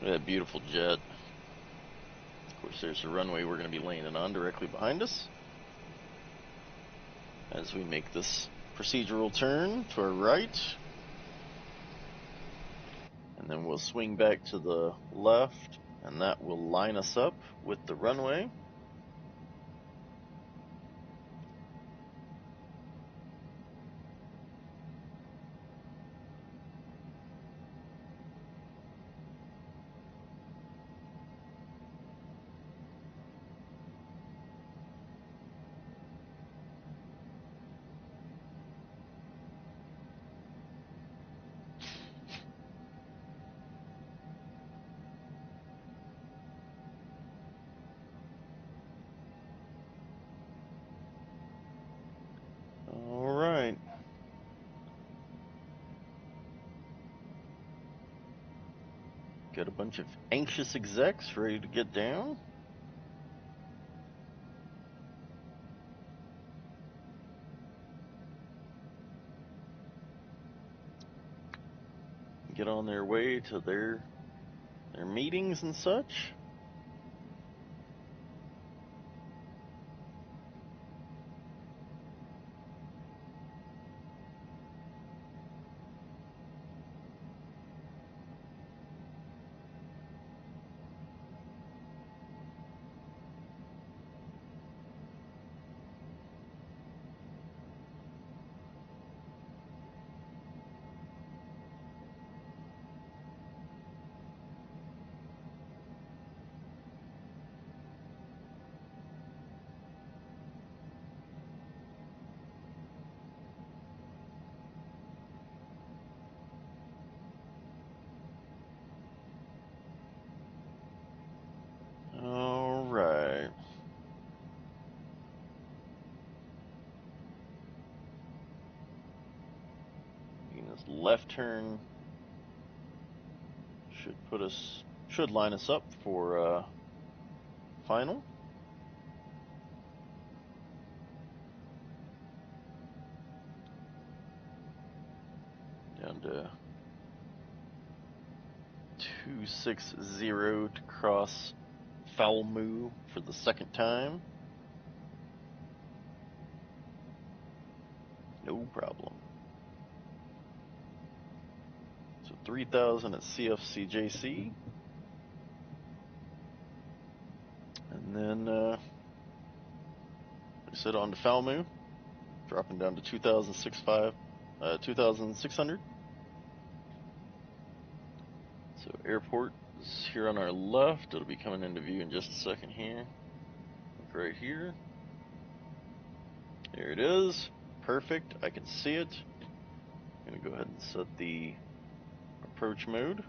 Speaker 1: Look at that beautiful jet. Of course, there's the runway we're going to be landing on directly behind us. As we make this procedural turn to our right. And then we'll swing back to the left, and that will line us up with the runway. Alright. Got a bunch of anxious execs ready to get down. Get on their way to their meetings and such. Alright. This left turn should line us up for final. Down to 260 to cross foul moo for the second time. No problem. So 3,000 at CFCJC. And then we set on to Falmu, dropping down to 2,600. So airport is here on our left. It'll be coming into view in just a second here. Look right here. There it is. Perfect. I can see it. I'm going to go ahead and set the approach mode.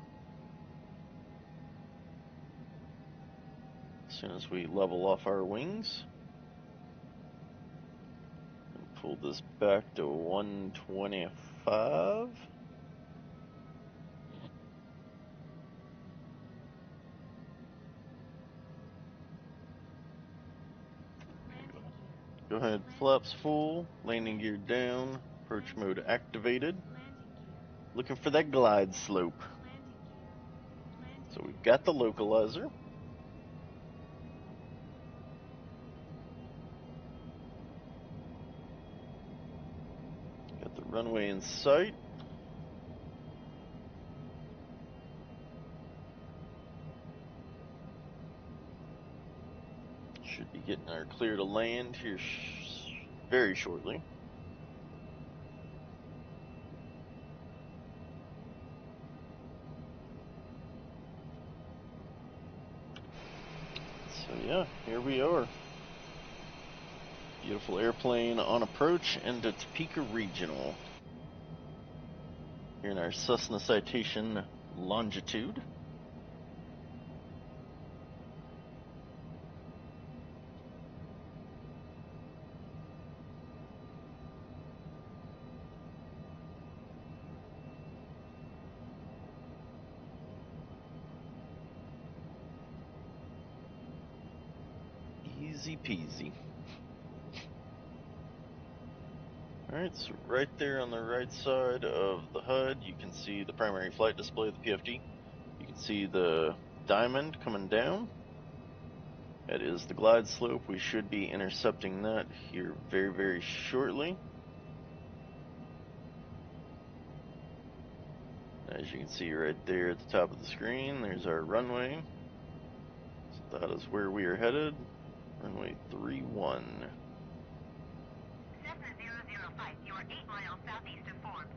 Speaker 1: As soon as we level off our wings, and pull this back to 125. Go ahead, flaps full, landing gear down, approach mode activated. Looking for that glide slope. So we've got the localizer. Got the runway in sight. Should be getting our clear to land here very shortly. So yeah, here we are. Beautiful airplane on approach into Topeka Regional. Here in our Cessna Citation Longitude. Easy peasy. Alright, so right there on the right side of the HUD, you can see the primary flight display of the PFD. You can see the diamond coming down. That is the glide slope. We should be intercepting that here very, very shortly. As you can see right there at the top of the screen, there's our runway. So that is where we are headed. Runway 31.
Speaker 2: Cessna 005, you are 8 miles southeast of Forbes.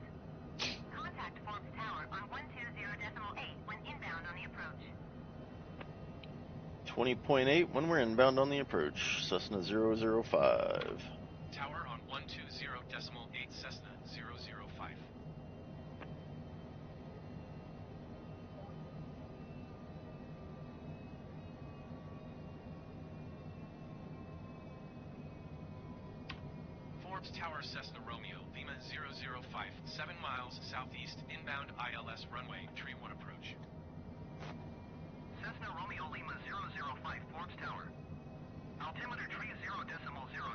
Speaker 2: Contact Forbes Tower on 120.8 when inbound on the approach.
Speaker 1: 20.8 when we're inbound on the approach. Cessna 005.
Speaker 3: Tower on 120.8 Cessna 005. Forbes Tower Cessna Romeo Lima 005, 7 miles southeast, inbound ILS runway, tree 1 approach.
Speaker 2: Cessna Romeo Lima 005, Forbes Tower. Altimeter tree 0.0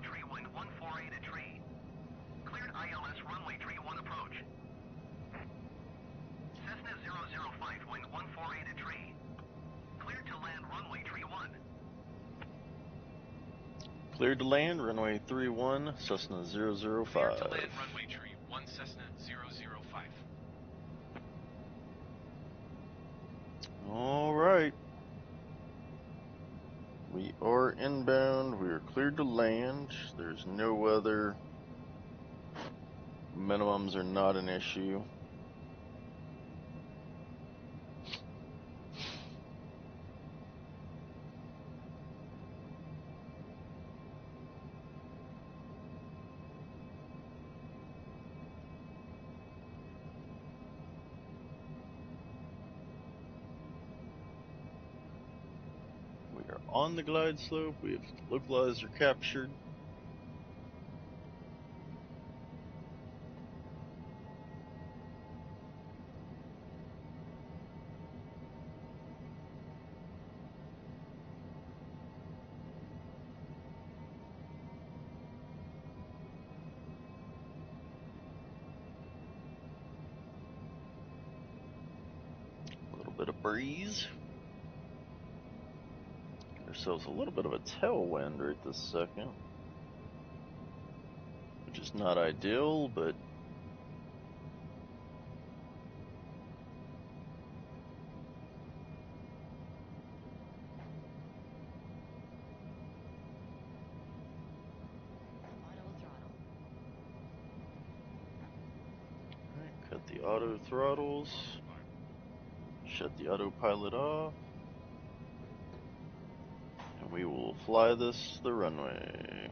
Speaker 2: tree wind 148 at tree. Cleared ILS runway tree 1 approach. Cessna 005, wind 148 at tree. Cleared to land runway tree 1.
Speaker 1: Cleared to land, runway 31, Cessna 005.
Speaker 3: Cleared to land runway tree 1 Cessna 005.
Speaker 1: Alright. We are inbound. We are cleared to land. There's no weather. Minimums are not an issue. We are on the glide slope. We have localizer captured. A little bit of breeze. Get ourselves a little bit of a tailwind right this second, which is not ideal, but Shut the auto throttles. Shut the autopilot off. And we will fly this the runway.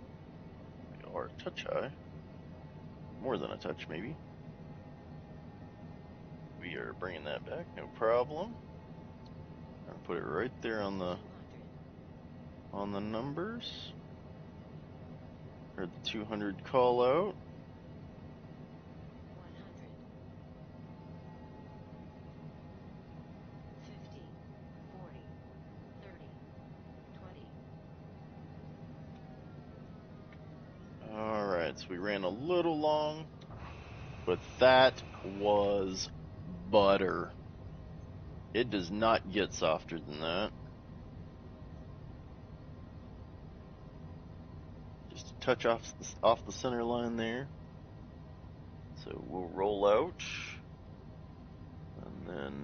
Speaker 1: We are a touch high. More than a touch, maybe. We are bringing that back, no problem. And put it right there on the numbers. Heard the 200 call out.
Speaker 4: 100, 50, 40, 30, 20.
Speaker 1: Alright, so we ran a little long, but that was butter. It does not get softer than that. Just a touch off the center line there. So we'll roll out, and then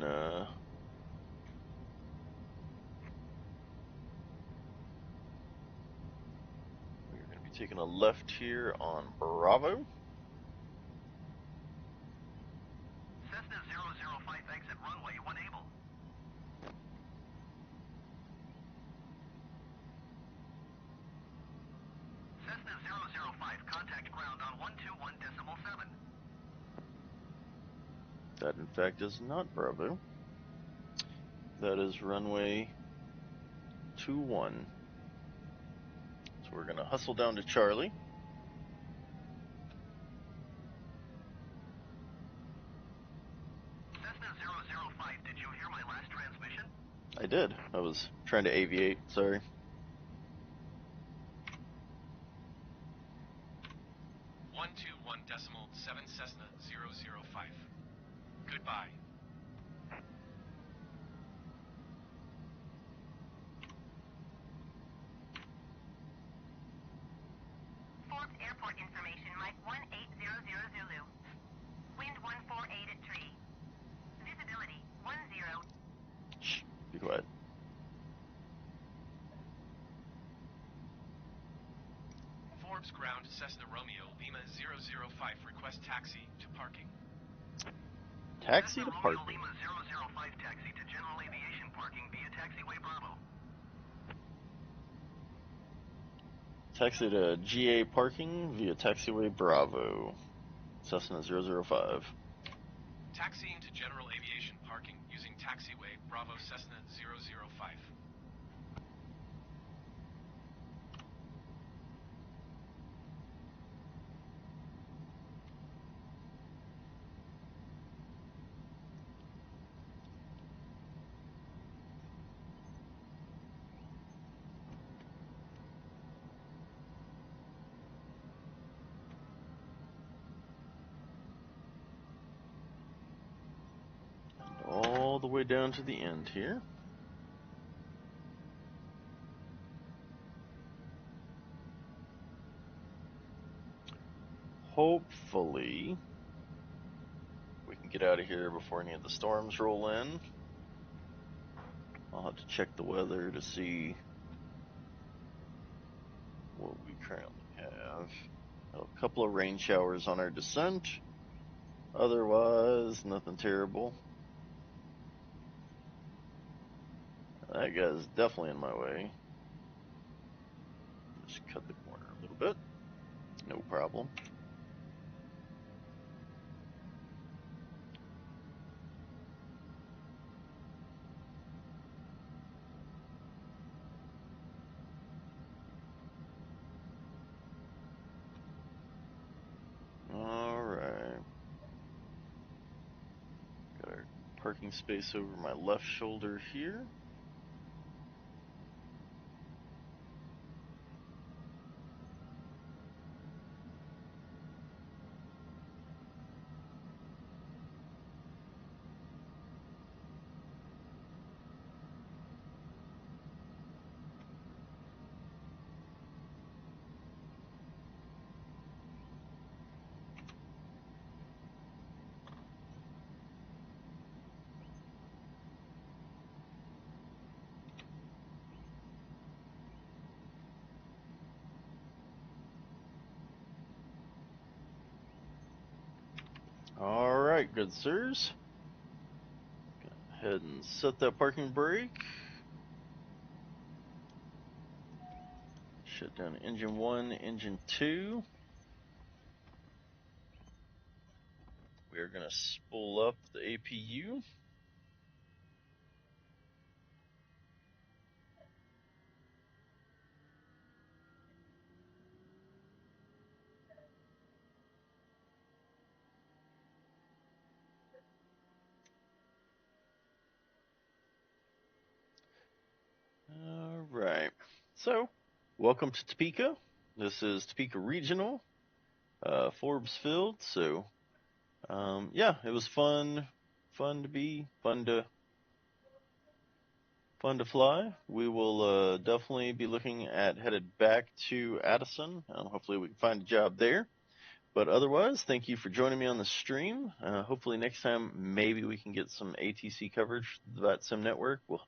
Speaker 1: we're going to be taking a left here on Bravo.
Speaker 2: Cessna 005 exit runway 1able. Cessna 005 contact ground on 121.7.
Speaker 1: That in fact is not Bravo. That is runway 21. So we're going to hustle down to Charlie.
Speaker 2: Cessna 005, did you hear my last transmission?
Speaker 1: I did. I was trying to aviate, sorry.
Speaker 3: 121.7 Cessna 005. Goodbye.
Speaker 2: Forbes Airport information, Mike 1800 Zulu. Wind 148 at tree. Visibility 10.
Speaker 1: Shh, be quiet.
Speaker 3: Forbes ground Cessna Romeo Lima 005. Request taxi to parking.
Speaker 1: Taxi to
Speaker 2: Cessna Romeo
Speaker 1: parking.
Speaker 2: Lima 005 taxi to general aviation parking via taxiway Bravo.
Speaker 1: Taxi to GA parking via taxiway Bravo. Cessna 005.
Speaker 3: Taxiing to general aviation parking using taxiway Bravo Cessna 005.
Speaker 1: All the way down to the end here. Hopefully, we can get out of here before any of the storms roll in. I'll have to check the weather to see what we currently have. A couple of rain showers on our descent. Otherwise, nothing terrible. That guy's definitely in my way. Just cut the corner a little bit. No problem. Alright. Got our parking space over my left shoulder here. right, good sirs. Go ahead and set that parking brake. Shut down engine 1, engine 2. We are going to spool up the APU. All right. So, welcome to Topeka. This is Topeka Regional, Forbes Field. So, yeah, it was fun to fly. We will definitely be looking at headed back to Addison. Hopefully, we can find a job there. But otherwise, thank you for joining me on the stream. Hopefully, next time maybe we can get some ATC coverage, the Vatsim network. We'll